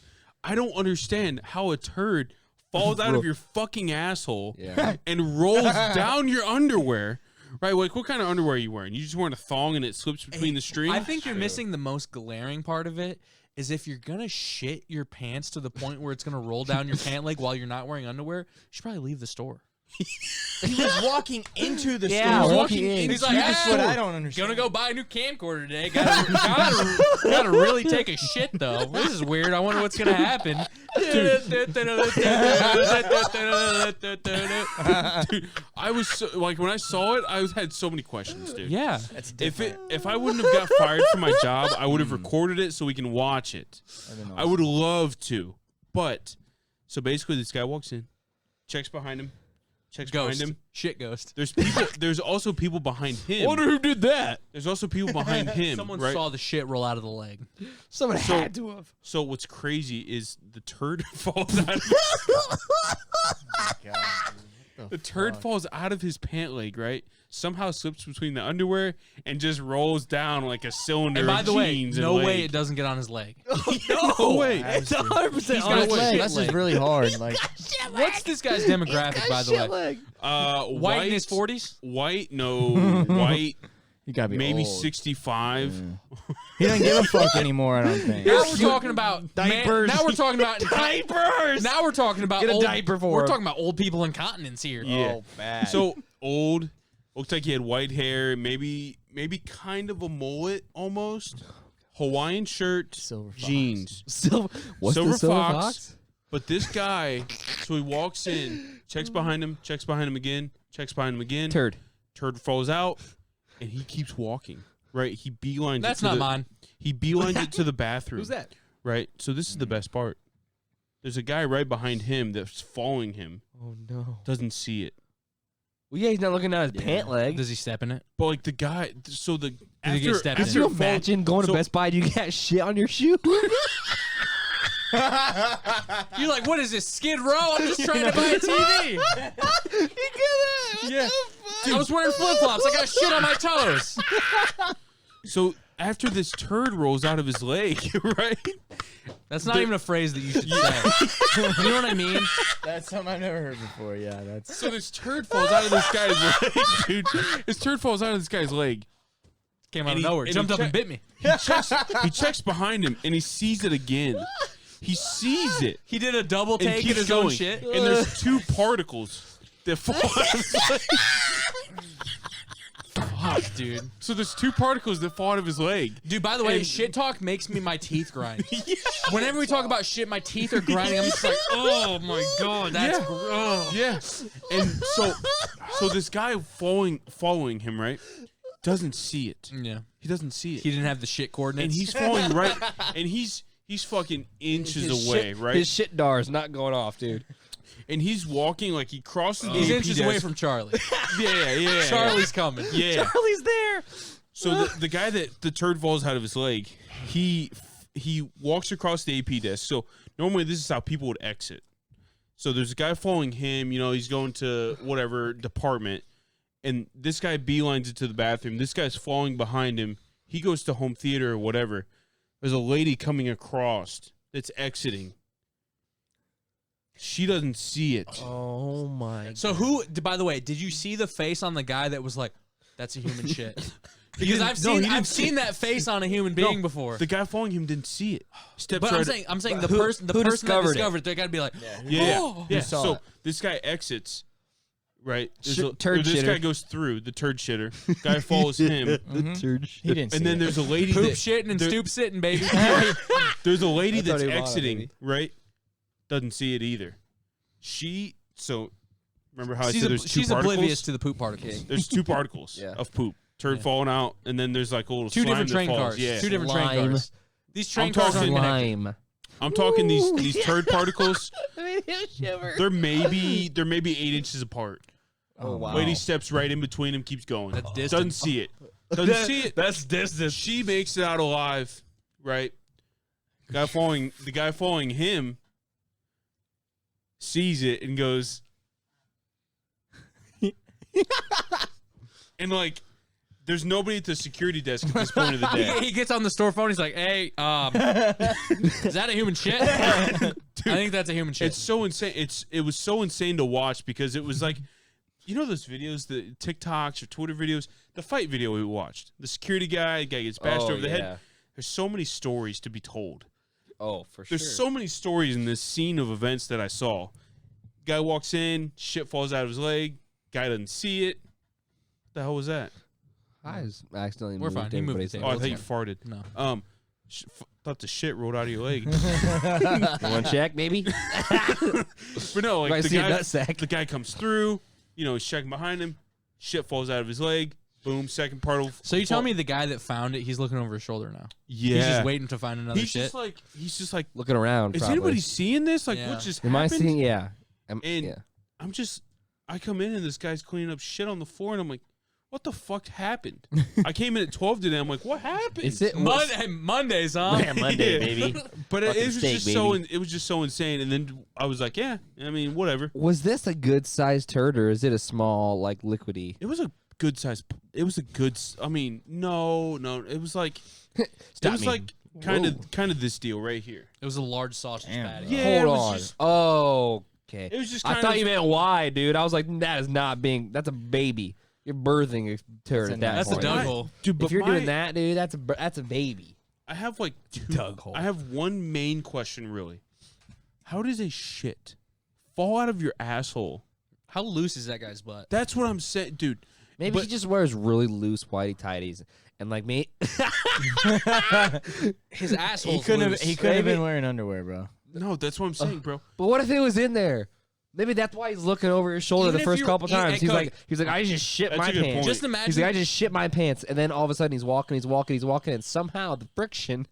I don't understand how a turd falls out of your fucking asshole Yeah. and rolls down your underwear. Right, like what kind of underwear are you wearing? You just wearing a thong and it slips between the strings? I think you're missing the most glaring part of it. Is if you're gonna shit your pants to the point where it's gonna roll down your pant leg while you're not wearing underwear, you should probably leave the store. He was walking into the Yeah, store. walking in. He's like, That's what I don't Gonna understand. go buy a new camcorder today. Gotta really take a shit though. This is weird. I wonder what's gonna happen. Dude, I was so, like when I saw it, I had so many questions, dude. Yeah. That's If I wouldn't have got fired from my job, I would have recorded it so we can watch it. I would love to, but so basically, this guy walks in, checks behind him, Ghost. behind him. Shit ghost. There's people. There's also people behind him. who did that. There's also people behind him. Someone right? saw the shit roll out of the leg. Someone So- had to have. So what's crazy is the turd falls out. The turd falls out of his pant leg, right? Somehow slips between the underwear and just rolls down like a cylinder And by of the way, jeans. no and way leg. it doesn't get on his leg. No way. It's 100% He's on got his a leg. shit That's leg. just really hard. Like, What's this guy's demographic, by the way? Leg. White in his 40s? White, no. White, you gotta be maybe old. 65. He doesn't give a fuck anymore. I don't think. Now we're talking about Diapers. Now we're talking about Diapers. Now we're talking about Get a old, diaper for We're him. talking about old people incontinence here. Yeah. Oh, bad. So old. Looked like he had white hair, maybe kind of a mullet almost. Hawaiian shirt, Silver fox. jeans. What's Silver the silver fox. fox? But this guy, so he walks in, checks behind him again, checks behind him again. Turd. Turd falls out, and he keeps walking. Right, he beelines. That's it to not the, mine. He beelines it to the bathroom. Who's that? Right. So this is the best part. There's a guy right behind him that's following him. Oh no. Doesn't see it. Well, yeah, he's not looking down his pant leg. Does he step in it? But like the guy, so the he get stepped in? Could you imagine going to so- Best Buy and you got shit on your shoe? You're like, what is this, Skid Row? I'm just trying to buy a TV. Yeah. I was wearing flip-flops. I got shit on my toes. So after this turd rolls out of his leg, right? That's not even a phrase that you should say. You know what I mean? That's something I've never heard before. Yeah, that's. So this turd falls out of this guy's leg, dude. This turd falls out of this guy's leg. Came out of nowhere. Jumped up and bit me. He checks behind him and he sees it again. He sees it. He did a double And take keeps at his going. own shit. And there's 2 particles that fall out of his leg. Fuck, dude. So there's 2 particles that fall out of his leg. Dude, by the way, And- shit talk makes my teeth grind. Whenever we talk about shit, my teeth are grinding. I'm just like, oh my god, that's Yeah. gross. Yeah. And so this guy following him, right, doesn't see it. Yeah. He doesn't see it. He didn't have the shit coordinates. And he's falling right, and he's fucking inches away, shit, right? His shit dar is not going off, dude. And he's walking like he crosses the He's AP inches desk. away from Charlie. Yeah. Charlie's coming. Yeah. Charlie's there. So the guy that the turd falls out of his leg, he walks across the AP desk. So normally this is how people would exit. So there's a guy following him. You know, he's going to whatever department, and this guy beelines it to the bathroom. This guy's falling behind him. He goes to home theater or whatever. There's a lady coming across that's exiting. She doesn't see it. Oh my. So by the way, did you see the face on the guy that was like, that's a human shit? Because I've seen that face on a human being before. The guy following him didn't see it. Steps But right I'm saying the who person that discovered discovered it, they gotta be like, Yeah. oh. Yeah. saw So it? this guy exits, right? Turd this shitter. guy goes through, the turd shitter. Guy follows him. The turd shit. He didn't. And see then it. there's a lady Poop that, shitting and there- stoop sitting, baby. There's a lady That's that's already bought it, exiting, baby. right? Doesn't see it either. Remember how I said there's 2 she's particles? oblivious to the poop particles. There's 2 particles Yeah. of poop. Turd falling out, and then there's like a little 2 slime different that train falls. cars. Yeah. 2 different train Slime. cars. These train I'm cars aren't talking connected. Slime. I'm talking these turd particles. Shiver. They're maybe 8 inches apart. Oh wow. Lady steps right in between them, keeps going. That's distant. Doesn't see it. Doesn't see it. That's distance. She makes it out alive, right? The guy following him sees it and goes, and like, there's nobody at the security desk at this point of the day. He gets on the store phone. He's like, "Hey, is that a human shit?" I think that's a human shit. It's so insane. It was so insane to watch because it was like, you know those videos, the TikToks or Twitter videos, the fight video we watched. The security guy gets bashed over the head. There's so many stories to be told. Oh, for sure. There's so many stories in this scene of events that I saw. Guy walks in, shit falls out of his leg. Guy doesn't see it. What the hell was that? I just accidentally We're moved fine. He moved everybody's the Oh, I table. thought you farted. No. Thought the shit rolled out of your leg. You want to check, maybe? But no, Might like see a nutsack. the guy comes through. You know, he's checking behind him. Shit falls out of his leg. Boom. Second part of. So you tell me the guy that found it, he's looking over his shoulder now. Yeah. He's just waiting to find another He's shit. just like. Looking around. Is probably. anybody seeing this? Like, Yeah. what just Am I happened? seeing? Yeah. And yeah. I come in and this guy's cleaning up shit on the floor, and I'm like, what the fuck happened? I came in at 12 today. I'm like, what happened? Is it Mondays, huh? Yeah, Monday, baby. But it Fucking was steak, just baby. it was just so insane. And then I was like, yeah, I mean, whatever. Was this a good sized turd or is it a small, like, liquidy? It was a good size. It was a good. I mean, no. It was like Stop it was me. like kind of this deal right here. It was a large sausage patty. Yeah, it Hold was on. just- Oh, okay. It was just. I Kind thought of, you meant wide, dude. I was like, that is not being. That's a baby. You're birthing a turd at that That's a point. dug hole. dude. But If you're my- doing that, dude, that's a baby. I have like two. Dug hole. I have one main question, really. How does a shit fall out of your asshole? How loose is that guy's butt? That's what I'm saying, dude. Maybe But- he just wears really loose whitey tighties, and like me, His asshole. He couldn't have Maybe- been wearing underwear, bro. No, that's what I'm saying, bro. But what if it was in there? Maybe that's why he's looking over his shoulder Even the if first you're- couple times. He's Cody, like, I just shit That's my a good pants. point. Just He's imagine. like, I just shit my pants, and then all of a sudden he's walking, and somehow the friction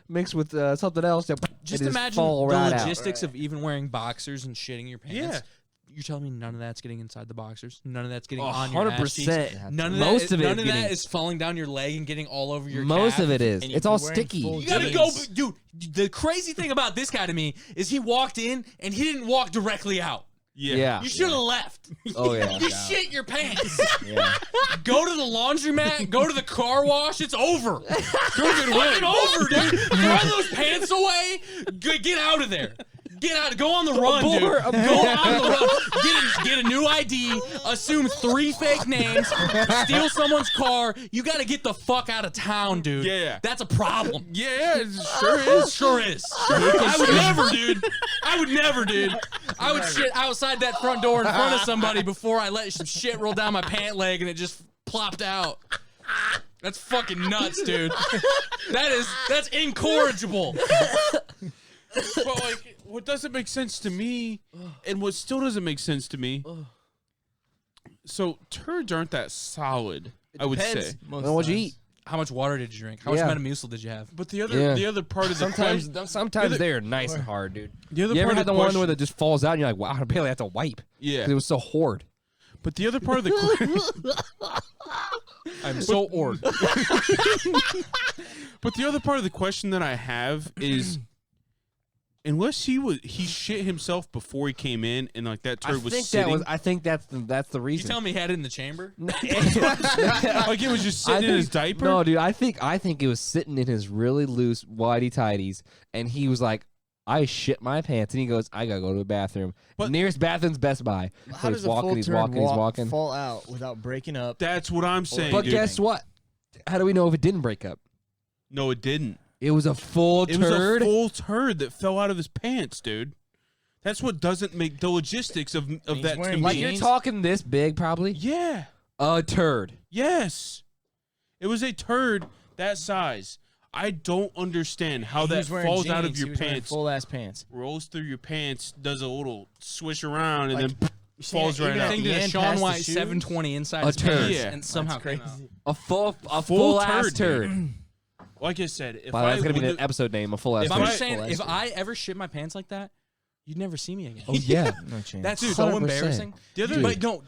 mixed with something else, Just it imagine fall the right out. logistics of even wearing boxers and shitting your pants. Yeah. You're telling me none of that's getting inside the boxers? None of that's getting Oh, on your ass cheeks? 100%. None of Most that, of it none is of that getting- is falling down your leg and getting all over your Most calf. of it is. And It's you're all wearing sticky. full You gotta jeans. go, dude. The crazy thing about this guy to me is he walked in and he didn't walk directly out. Yeah. You should have left. Oh yeah. You shit your pants. Yeah. Go to the laundromat. Go to the car wash. It's over. It's over, dude. Throw those pants away. Get out of there. Get out. Go on the run, dude. Go on the run. Get a new ID. Assume 3 fake names. Steal someone's car. You got to get the fuck out of town, dude. Yeah. That's a problem. Yeah, it sure is. Sure is. I would never, dude. I would shit outside that front door in front of somebody before I let some shit roll down my pant leg and it just plopped out. That's fucking nuts, dude. That's incorrigible. But like, what doesn't make sense to me, and what still doesn't make sense to me. So turds aren't that solid. I would say. Well, what'd you eat? How much water did you drink? How much Metamucil did you have? But the other part of the Sometimes they're nice and hard, dude. The other You ever part had of the the one question, where it just falls out and you're like, wow, I barely have to wipe. yeah. 'Cause it was so hard. But the other part of the I'm so ored. but the other part of the question that I have is, unless he shit himself before he came in and like that turd was sitting. I think that's the You reason. tell me he had it in the chamber? Like it was just sitting in his diaper. No, dude, I think it was sitting in his really loose whitey tighties, and he was like, I shit my pants, and he goes, I gotta go to the bathroom. But- Nearest bathroom's Best Buy. How So does he's a walking, full he's turd walking, he's walking. fall out without breaking up? That's what I'm saying. But dude. guess what? How do we know if it didn't break up? No, it didn't. It was a full It was turd. a full turd that fell out of his pants, dude. That's what doesn't make the logistics of He's that to wearing me. Like you're talking this big, probably. Yeah. A turd. Yes. It was a turd that size. I don't understand how He that was wearing falls out of jeans. your He was wearing pants, full ass pants. rolls through your pants, does a little swish around, and Like, then You see falls that right even out. at Thing the did a end Sean past the White shoes? 720 inside A his turd. pants Yeah. and somehow That's came crazy. out. A full ass turd, turd. dude. Like I said, if Wow, that's I gonna be the would've- episode name. A full ass If turd. I'm I- just saying, full if ass I ever shit my pants like that, you'd never see me again. Oh yeah. No chance. That's Dude, so 100%. embarrassing. The other- But no,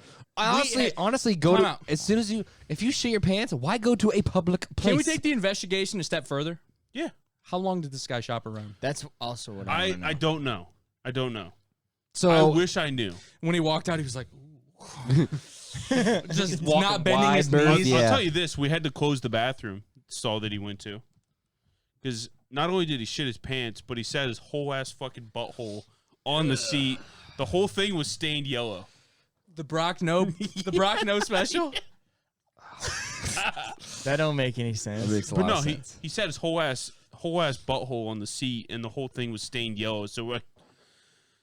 Honestly, go time to out. as soon as if you shit your pants, why go to a public place? can we take the investigation a step further? Yeah. How long did this guy shop around? That's also what I I don't know. I don't know. So I wish I knew. When he walked out, he was like, just Walking not bending wide his berth, knees. yeah. I'll tell you this: we had to close the bathroom stall that he went to, because not only did he shit his pants, but he sat his whole ass fucking butthole on the seat. The whole thing was stained yellow. The Brock No special. That don't make any sense. That makes a But lot no, of he sense. he sat his whole ass butthole on the seat, and the whole thing was stained yellow. So we're like,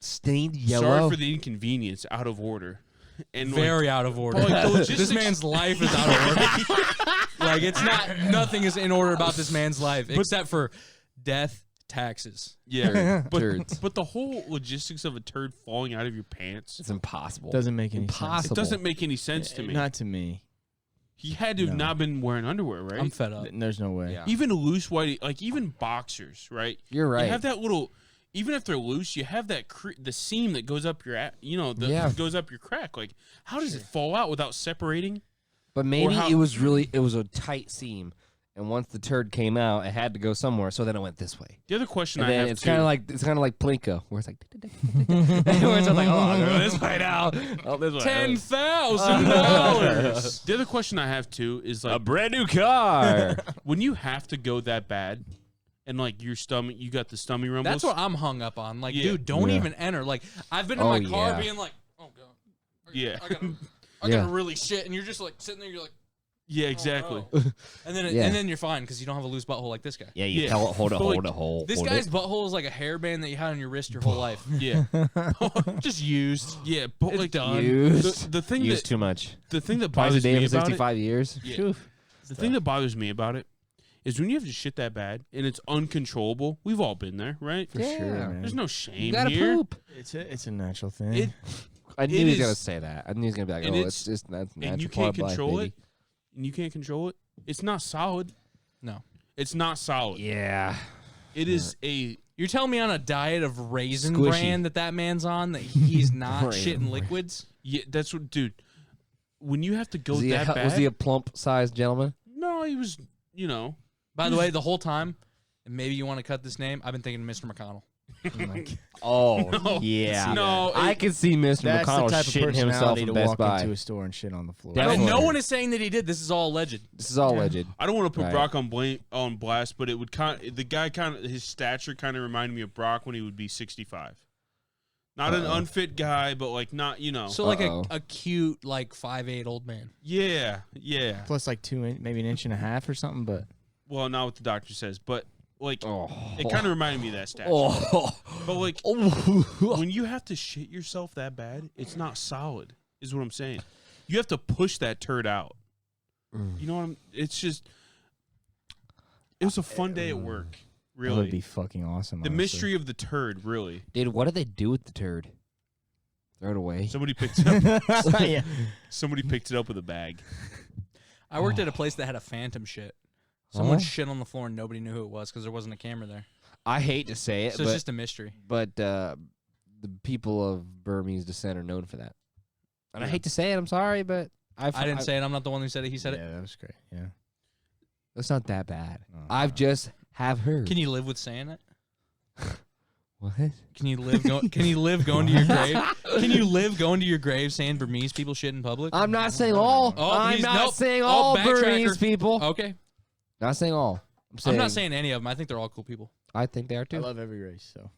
Stained sorry yellow. for the inconvenience. Out of order. And Very out of order. but, like, the This logistics- man's life is out of order. Like it's not. Nothing is in order about this man's life except for death, taxes. yeah, Turds. but the whole logistics of a turd falling out of your pants. It's impossible. Doesn't make any Impossible. It doesn't make any sense to sense. me. Not to me. He had to have No. not been wearing underwear, right? I'm fed up. There's no way. Yeah. Even loose whitey, like even boxers, right? You're right. You have that little, even if they're loose, you have that the seam that goes up your, goes up your crack. Like, how does it fall out without separating? But maybe how- it was a tight seam, and once the turd came out, it had to go somewhere. So then it went this way. The other question And I then have it's too, kind of like Plinko, where it's like, where it's like, oh, I'm gonna go this way now. Oh, this way. $10,000. the other question I have too is like, brand new car. when you have to go that bad, and like your stomach, you got the stomach rumbles. That's what I'm hung up on. Like, Yeah. dude, don't Yeah. even enter. Like, I've been in Oh, my car yeah. being like, oh god, Yeah. I Yeah. gotta really shit, and you're just like sitting there. You're like, Yeah, exactly. oh, no. and then Yeah. and then you're fine because you don't have a loose butthole like this guy. Yeah, you Yeah. tell it, hold it, But, like, hold it, hold This hold guy's it. butthole is like a hairband that you had on your wrist your whole life. Yeah, Just used. yeah, but It's like done. Used. the thing Used that too much. the thing that Twice a bothers day me for about it, 65 years. Yeah. Phew. the thing that bothers me about it is when you have to shit that bad and it's uncontrollable. We've all been there, right? For Yeah. sure, man. There's no You shame gotta here. poop. It's a natural thing. It, I knew It he was is- gonna say that. I knew he was gonna be like, and "Oh, it's- it's just that's and you natural can't part of life, control baby." it. And you can't control it. It's not solid. No. It's not solid. Yeah. It is a You're telling me on a diet of raisin Squishy. bran that man's on that he's not Raisin shitting bran. liquids? yeah. That's what, dude. When you have to go Was he, that bad, was he a plump-sized gentleman? no, he was. By the way, the whole time, and maybe you want to cut this name, I've been thinking of Mr. McConnell. Oh, No. yeah. No, I can see Mr. That's McConnell the type of shitting himself personality in to Best walk Buy. into a store and shit on the floor. Definitely. And no one is saying that he did. This is all alleged. This is all alleged. I don't want to put Right. Brock on blast, but it would the guy his stature kind of reminded me of Brock when he would be 65. Not an unfit guy, but like not So like Uh-oh. a cute like 5'8" old man. yeah. Plus like maybe an inch and a half or something, but Well, not what the doctor says, but like Oh. it kind of reminded me of that stature. Oh. But like when you have to shit yourself that bad, it's not solid. Is what I'm saying. You have to push that turd out. You know what It's just. It was a fun day at work. that Really, would be fucking awesome. the honestly. mystery of the turd. Really, Dude, what did they do with the turd? Throw it away. somebody picked it up. Yeah. Somebody picked it up with a bag. I worked at a place that had a phantom shit. Someone shit on the floor and nobody knew who it was because there wasn't a camera there. I hate to say it, So it's just a mystery. but the people of Burmese descent are known for that. And I hate to say it, I'm sorry, but I didn't say it. I'm not the one who said it. He said it. Yeah, that was great. Yeah. It's not that bad. Oh, I've just have heard. Can you live with saying it? What? Can you live? Can you live going to your grave? Can you live going to your grave saying Burmese people shit in public? I'm not saying all. Oh, I'm he's- not nope. saying Oh, all backtracker. Burmese people. Okay, Not saying all. I'm not saying any of them. I think they're all cool people. I think they are I too. love every race, so.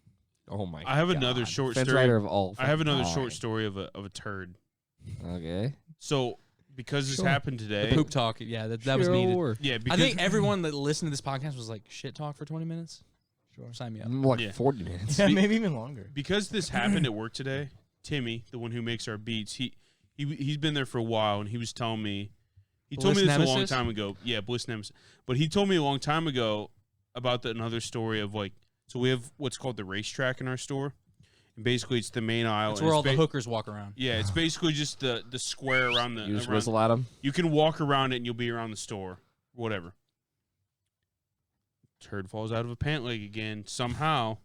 Oh my! I have another God. short Fence story. rider of all. I have another time. short story of a turd. Okay. So because this Sure. happened The today, poop talk. Yeah, that was needed. Sure. yeah, I because think everyone that listened to this podcast was like, shit talk for 20 minutes. Sure. Sign me up. Like Yeah. 40 minutes. Yeah, maybe even longer. because this happened at work today, Timmy, the one who makes our beats, he's been there for a while, and he was telling me, he told me Bliss this a long Nemesis? time ago. Yeah, Bliss Nemesis. But he told me a long time ago about another story of like, so we have what's called the racetrack in our store, and basically it's the main aisle. That's and where it's all the hookers walk around. Yeah, it's basically just the square around the. You just around- whistle at them. You can walk around it and you'll be around the store, whatever. Turd falls out of a pant leg again somehow,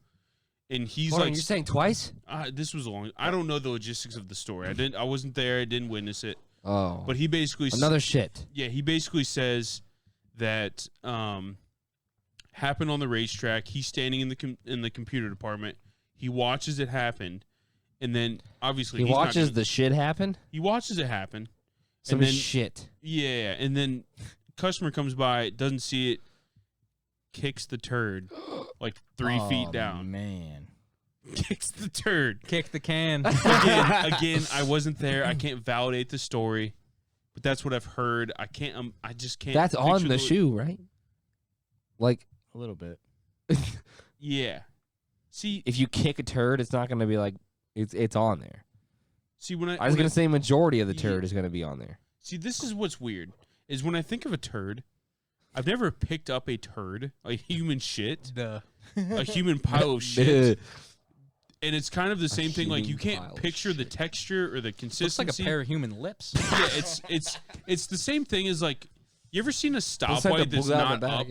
and he's Hold on, like, you're saying twice? "This was a long. I don't know the logistics of the story. I wasn't there. I didn't witness it. Oh. But he basically Another shit. yeah, he basically says that happened on the racetrack. He's standing in the computer department. He watches it happen, and then obviously He he's not watches gonna- the shit happen? he watches it happen. Some and then shit. yeah, and then customer comes by, doesn't see it, kicks the turd like 3 feet down. Man. Kicks the turd. Kick the can. Again, I wasn't there. I can't validate the story, but that's what I've heard. I can't. I just can't. That's on picture the shoe, right? Like, A little bit. Yeah. See, if you kick a turd, it's not going to be like, it's on there. when I was going to say majority of the Yeah. turd is going to be on there. see, this is what's weird is when I think of a turd, I've never picked up a turd, like human shit, Duh. a human pile of shit. And it's kind of the same thing. Like you human can't pile of picture the texture or the Looks consistency. like a pair of human lips. Yeah, it's the same thing as like you ever seen a stoplight that's not up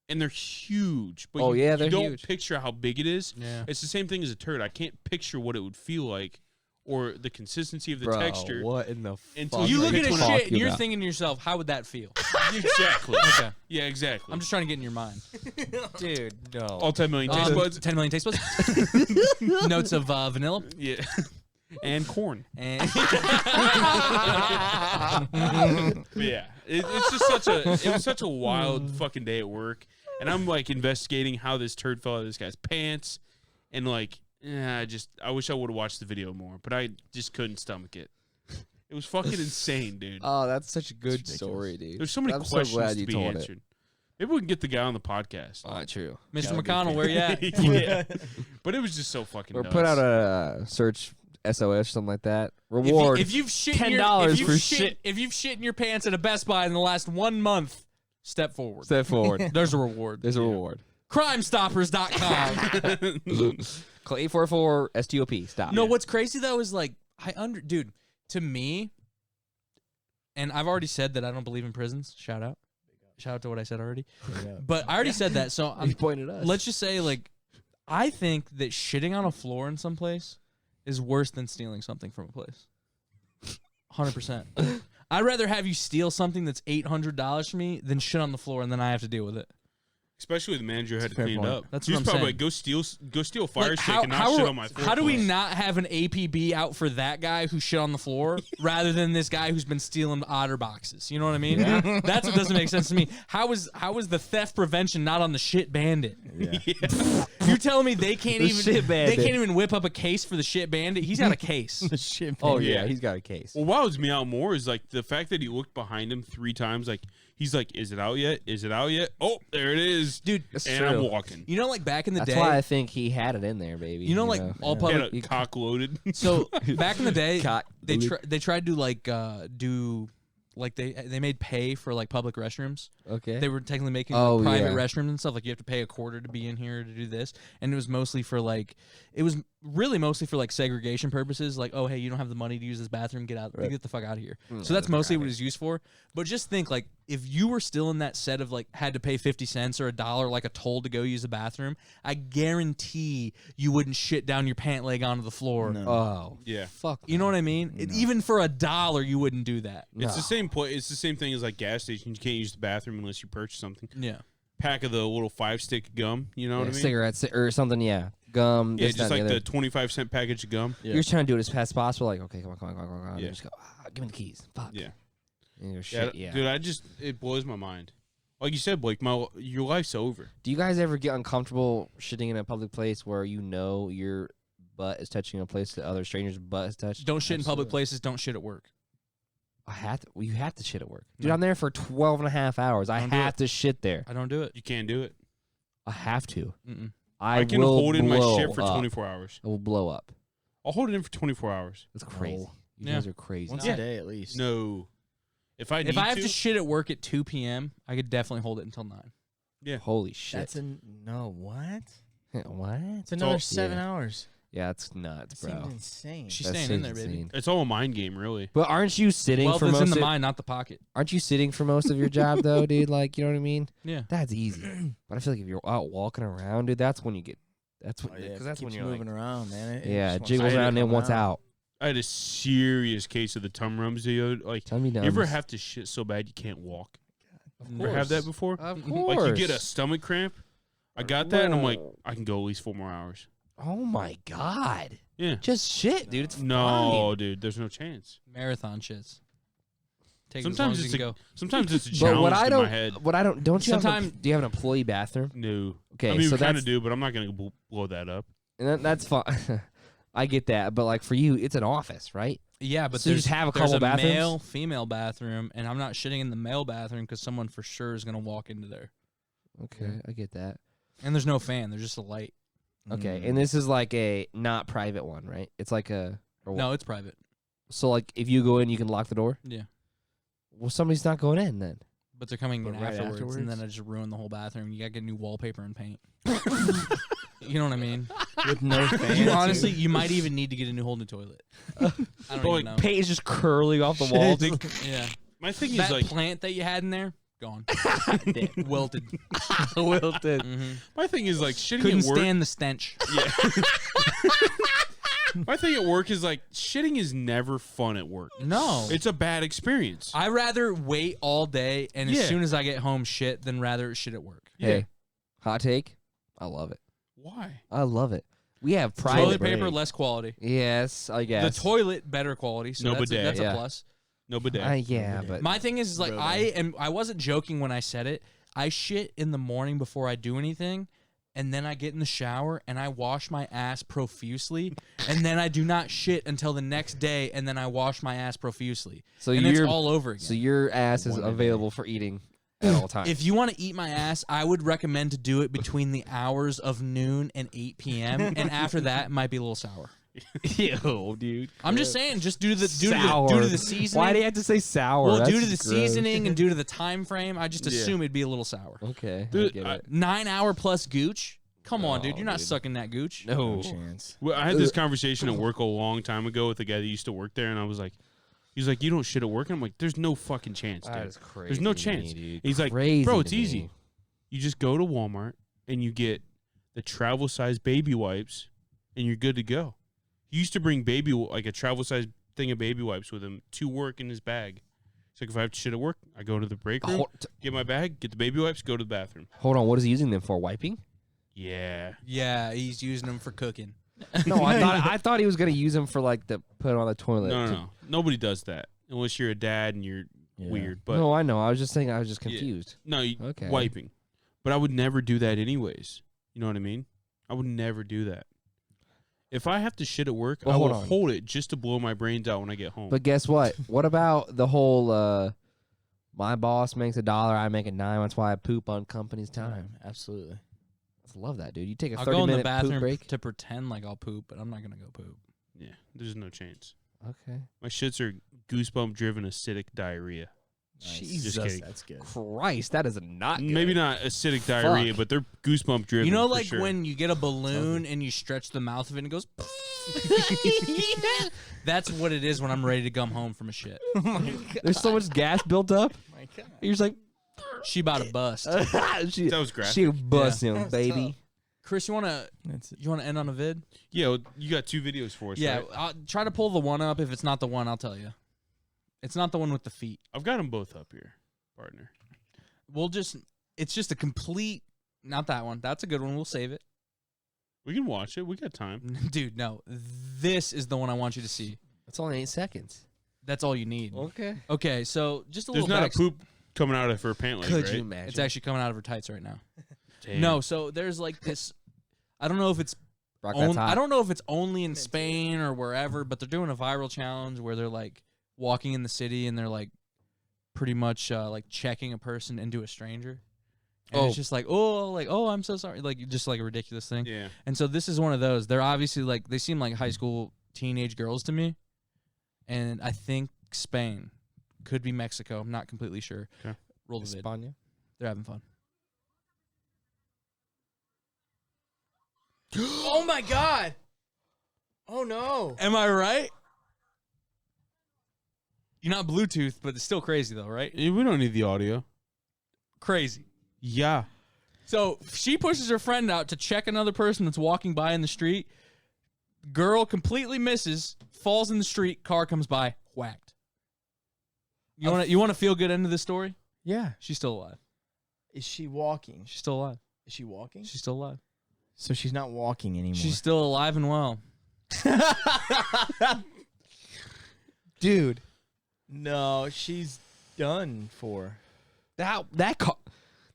and they're huge, but Oh, you, yeah, you they're don't huge. picture how big it is. Yeah. It's the same thing as a turd. I can't picture what it would feel like or the consistency of the Bro, texture. what in the Until fuck You are look are at you his talking shit and you're about? thinking to yourself, how would that feel? Exactly. Okay. Yeah, exactly. I'm just trying to get in your mind. Dude, no. all 10 million taste buds. 10 million taste buds. Notes of vanilla. Yeah. And corn. And But yeah, it's just it was such a wild fucking day at work, and I'm like investigating how this turd fell out of this guy's pants, and like, I wish I would have watched the video more, but I just couldn't stomach it. It was fucking insane, dude. Oh, that's such a good ridiculous. story, dude. There's so many I'm questions so glad to you be told answered. Maybe we can get the guy on the podcast. True. Mr. That'd be McConnell, where you at? Yeah, but it was just so fucking. Or nuts. put out a search SOS, something like that. Reward. If you've shit in your, $10 if you've for shit, shit. if you've shit in your pants at a Best Buy in the last 1 month, step forward. Step forward. There's a reward. There's a reward. Crimestoppers.com. Call 844 STOP. Stop. No, what's crazy though is like dude, to me, and I've already said that I don't believe in prisons. Shout out to what I said already. But I already said that, so You pointed us. let's just say like I think that shitting on a floor in some place is worse than stealing something from a place. 100%. I'd rather have you steal something that's $800 from me than shit on the floor and then I have to deal with it. Especially the manager had to fair clean it point. up. That's He what was I'm probably saying. like, go steal fire Like, stick and not shit on my floor. how do we please. not have an APB out for that guy who shit on the floor rather than this guy who's been stealing otter boxes? You know what I mean? That's what doesn't make sense to me. How is the theft prevention not on the shit bandit? Yeah. You're telling me they can't The even shit bandit. they can't even whip up a case for the shit bandit? He's got a case. Shit, Oh man. yeah, Yeah. he's got a case. Well, what wows me out more is like the fact that he looked behind him 3 times. Like he's like, "Is it out yet? Is it out yet? Oh, there it is, Dude, That's and true. I'm walking. you know, like back in the That's day, why I think he had it in there, baby. you know, like all Had public. a cock loaded. So back in the day, Cock they loaded. they tried to do like they made pay for like public restrooms. Okay. They were technically making Oh, like, private yeah. restrooms and stuff. Like you have to pay a quarter to be in here to do this, and it was mostly for like it was really mostly for like segregation purposes. Like, oh hey, you don't have the money to use this bathroom, get out, Right. get the fuck out of here. Mm, So that's get mostly outta what here. it's used for. But just think like if you were still in that set of like had to pay 50 cents or $1 like a toll to go use the bathroom, I guarantee you wouldn't shit down your pant leg onto the floor. No. Oh Yeah. fuck. You know what I mean? Even for $1, you wouldn't do that. It's the No. same It's the same thing as like gas stations. You can't use the bathroom unless you purchase something. Yeah. Pack of the little 5-stick gum. You know what I mean? Cigarettes or something. Yeah, gum. Yeah, this, just that, and like the the 25-cent package of gum. Yeah. You're just trying to do it as fast as possible. Like, okay, come on. Yeah. Just go. Give me the keys. Fuck. Yeah. And you're Yeah, shit. Yeah. dude, it blows my mind. Like you said, Blake, your life's over. Do you guys ever get uncomfortable shitting in a public place where you know your butt is touching a place that other strangers' butt is touched? Don't shit in public Absolutely. places. Don't shit at work. You have to shit at work. Dude, No. I'm there for 12 and a half hours. I Don't do have it. to shit there. I don't do it. You can't do it. I have to. Mm-mm. I can will hold in my blow shit for up. 24 hours. I will blow up. I'll hold it in for 24 hours. That's crazy. No. You Yeah. guys are crazy. Once Yeah. a day at least. No. If I need If I have to shit at work at 2 p.m., I could definitely hold it until 9. Holy shit. That's no what? What? It's another all- 7 yeah. hours. Yeah, it's nuts, That bro. seems insane. She's That staying in seems there, baby. insane. It's all a mind game, really. But aren't you sitting Wealth for is most in the of mind, not the pocket. Aren't you sitting for most of your job though, dude? Like, you know what I mean? Yeah. That's easy. But I feel like if you're out walking around, dude, that's when you get. That's when. Oh, yeah, Because it that's when keeps you're moving like, around, man. It yeah, just it wants jiggles to around and then come once out. I had a serious case of the tum rums. Like, Tell me, you ever have to shit so bad you can't walk? Of Ever have that before? Of Mhm. course. Like, you get a stomach cramp. I got that, and I'm like, I can go at least 4 more hours. Oh my god. Yeah. Just shit, dude. It's No, dude, there's no chance. Marathon shits. Take Sometimes it as long as it's you can go. Sometimes it's a But challenge what I in don't, my head. don't you have? Sometime- Do you have an employee bathroom? No. Okay, I mean, so we kind that's of do, but I'm not going to blow that up. and that's fine. I get that, but like for you, it's an office, right? Yeah, but So you there's, just have a there's couple bathrooms? male, female bathroom, and I'm not shitting in the male bathroom because someone for sure is going to walk into there. Okay, I get that. And there's no fan. There's just a light. Okay, and this is like a not private one, right? It's like a or what? No, it's private. So like if you go in, you can lock the door. Yeah. Well, somebody's not going in then. But they're coming in But right afterwards, and then afterwards? I just ruin the whole bathroom. You got to get new wallpaper and paint. You know what I mean? with no fan. You honestly, you might even need to get a new whole new toilet. I don't But, even like, know. Paint is just curling off the wall. dude. Yeah. My thing is That like, plant that you had in there, gone. Wilted. Wilted. my thing is like shitting Couldn't at work. stand the stench. Yeah. My thing at work is like shitting is never fun at work. No. It's a bad experience. I rather wait all day and Yeah. as soon as I get home shit than rather shit at work. Hey, hot take. I love it. Why? I love it. We have private Toilet paper, break. less quality. Yes, I guess. The toilet, better quality. So No that's, bidet. that's Yeah. a plus. No bidet. yeah, but My thing is like Really? I wasn't joking when I said it. I shit in the morning before I do anything, and then I get in the shower and I wash my ass profusely, and then I do not shit until the next day, and then I wash my ass profusely. so and it's you're all over again. so your ass is One a day. available for eating at all times. If you want to eat my ass, I would recommend to do it between the hours of noon and 8 p.m. And after that, it might be a little sour. Ew, dude. I'm just saying, just due to the Sour. due to the seasoning. Why do you have to say sour? well, That's due to the gross. seasoning and due to the time frame, I just Yeah. assume it'd be a little sour. Okay, I Dude, get I- it. 9 hour plus gooch. Come on, dude. Oh, You're not dude. sucking that gooch. No chance. Well, I had this conversation at work a long time ago with a guy that used to work there, and I was like, he's like, you don't shit at work? And I'm like, there's no fucking chance, That dude. is crazy. There's no to chance. me, dude. He's like, Crazy bro, it's to me. easy. You just go to Walmart and you get the travel size baby wipes, and you're good to go. He used to bring like a travel size thing of baby wipes with him to work in his bag. It's like if I have to shit at work, I go to the break room, get my bag, get the baby wipes, go to the bathroom. Hold on, what is he using them for? Wiping? Yeah. Yeah, he's using them for cooking. No, I thought he was gonna use them for like the put on the toilet. No. Nobody does that unless you're a dad and you're weird. But no, I know. I was just saying. I was just confused. No, Okay. wiping. But I would never do that anyways. You know what I mean? I would never do that. If I have to shit at work, I will hold it just to blow my brains out when I get home. But guess what? What about the whole my boss makes $1, I make $9. That's why I poop on company's time. Absolutely. I love that, dude. You take a I'll 30 go in the minute bathroom poop break. to pretend like I'll poop, but I'm not gonna go poop. Yeah, there's no chance. Okay. My shits are goosebump-driven acidic diarrhea. Nice. Jesus, Just kidding. That's good. Christ, that is not good. Maybe not acidic diarrhea, but they're goosebump-driven. You know, for like sure. when you get a balloon and you stretch the mouth of it and it goes. That's what it is when I'm ready to come home from a shit. There's so much gas built up. My God. You're just like, She about to bust. she, That was graphic. she bust Yeah. him, baby. Chris, you wanna end on a vid? Yeah, well, you got 2 videos for us, Yeah, right? I'll try to pull the one up. If it's not the one, I'll tell you. It's not the one with the feet. I've got them both up here, partner. It's just a complete, not that one. That's a good one. We'll save it. We can watch it. We got time. Dude, no. This is the one I want you to see. It's only 8 seconds. That's all you need. Okay. Okay, so just a There's little not a poop coming out of her pant leg, Could right? you imagine? It's actually coming out of her tights right now. Damn. No, so there's like this. I don't know if it's Brock, that's hot. I don't know if it's only in Spain or wherever, but they're doing a viral challenge where they're like walking in the city and they're like pretty much like checking a person into a stranger. And it's just like, oh, I'm so sorry. Like, just like a ridiculous thing. Yeah. And so this is one of those. They're obviously like, they seem like high school teenage girls to me. And I think Spain. Could be Mexico. I'm not completely sure. Okay. Roll the vid. España. They're having fun. Oh my God. Oh no. Am I right? You're not Bluetooth, but it's still crazy though, right? We don't need the audio. Crazy. Yeah. So she pushes her friend out to check another person that's walking by in the street. Girl completely misses, falls in the street, car comes by, whacked. You want to feel good end of the story? Yeah. She's still alive. Is she walking? She's still alive. Is she walking? She's still alive. So she's not walking anymore. She's still alive and well. Dude, No, she's done for. that car,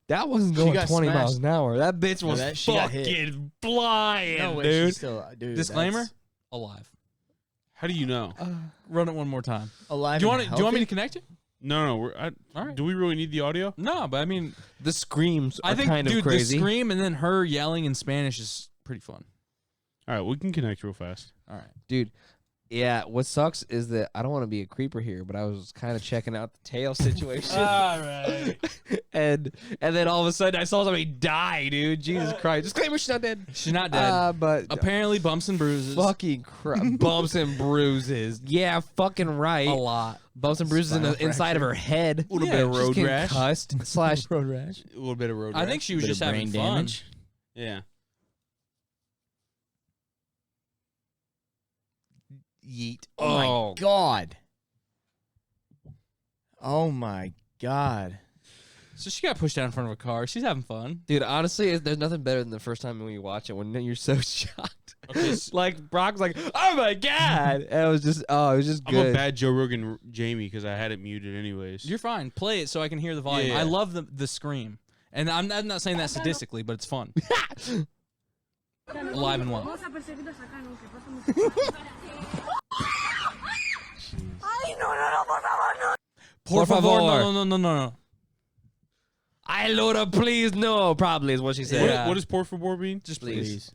that wasn't She going got 20 miles smashed. an hour. That bitch was she got hit. fucking flying, No way, dude. she's still, dude. Disclaimer: that's alive. How do you know? Run it one more time. alive. Do you and want me to healthy? connect it? No. All right. Do we really need the audio? No, but I mean, The screams are I think, kind of dude, crazy. the scream and then her yelling in Spanish is pretty fun. All right, we can connect real fast. All right. Dude, yeah, what sucks is that I don't want to be a creeper here, but I was kind of checking out the tail situation. All right. and then all of a sudden I saw somebody die, dude. Jesus Christ. Disclaimer, she's not dead. She's not dead. But Apparently, bumps and bruises. fucking bumps and bruises. Yeah, fucking right. A lot. Bumps and bruises in the Spinal inside of her head. Little bit of She's road getting rash. Cussed slash road rash. A little bit of road I rash. think she was Bit just of having brain fun. damage. Yeah. Yeet. Oh my God. Oh my God. So she got pushed down in front of a car. She's having fun. Dude, honestly, there's nothing better than the first time when you watch it when you're so shocked. Okay, like Brock's like, oh my God. And it was just I'm good. a bad Joe Rogan Jamie because I had it muted anyways. You're fine. Play it so I can hear the volume. Yeah. I love the scream. And I'm not saying that sadistically, but it's fun. Alive and well. Vamos a perseguirlos acá, ¿no? Que pasa mucho. Ay, no, por favor, no. Por favor. No. I Laura, please no, probably is what she said. Yeah. What does por favor mean? Just Please.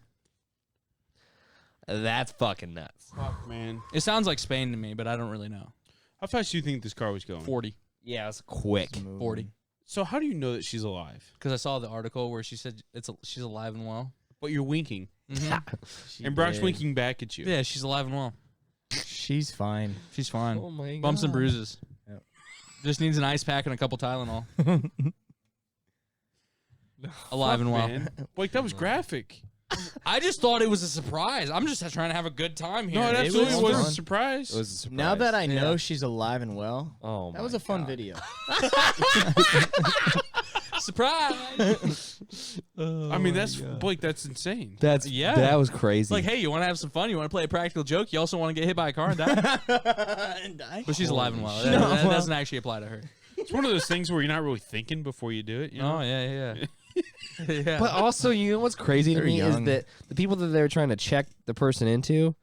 That's fucking nuts. Fuck, man. It sounds like Spain to me, but I don't really know. How fast do you think this car was going? 40. Yeah, it's quick. 40. So how do you know that she's alive? Because I saw the article where she said she's alive and well. But you're winking. Mhm. And Brock's did. winking back at you. Yeah, she's alive and well. She's fine. She's fine. Oh my God. Bumps and bruises. Yep. Just needs an ice pack and a couple Tylenol. Alive and well. Man. Like, that was graphic. I just thought it was a surprise. I'm just trying to have a good time here. No, it absolutely was fun. a surprise. It was a surprise. Now that I know Yeah. she's alive and well, Oh, that was a fun God. video. Surprise! I mean, that's Blake. That's insane. That's Yeah. That was crazy. Like, hey, you want to have some fun? You want to play a practical joke? You also want to get hit by a car and die? And die. But she's alive and well. shit. That No. doesn't actually apply to her. It's one of those things where you're not really thinking before you do it. You know? Oh, yeah. Yeah. But also, you know what's crazy to They're me young. is that the people that they're trying to check the person into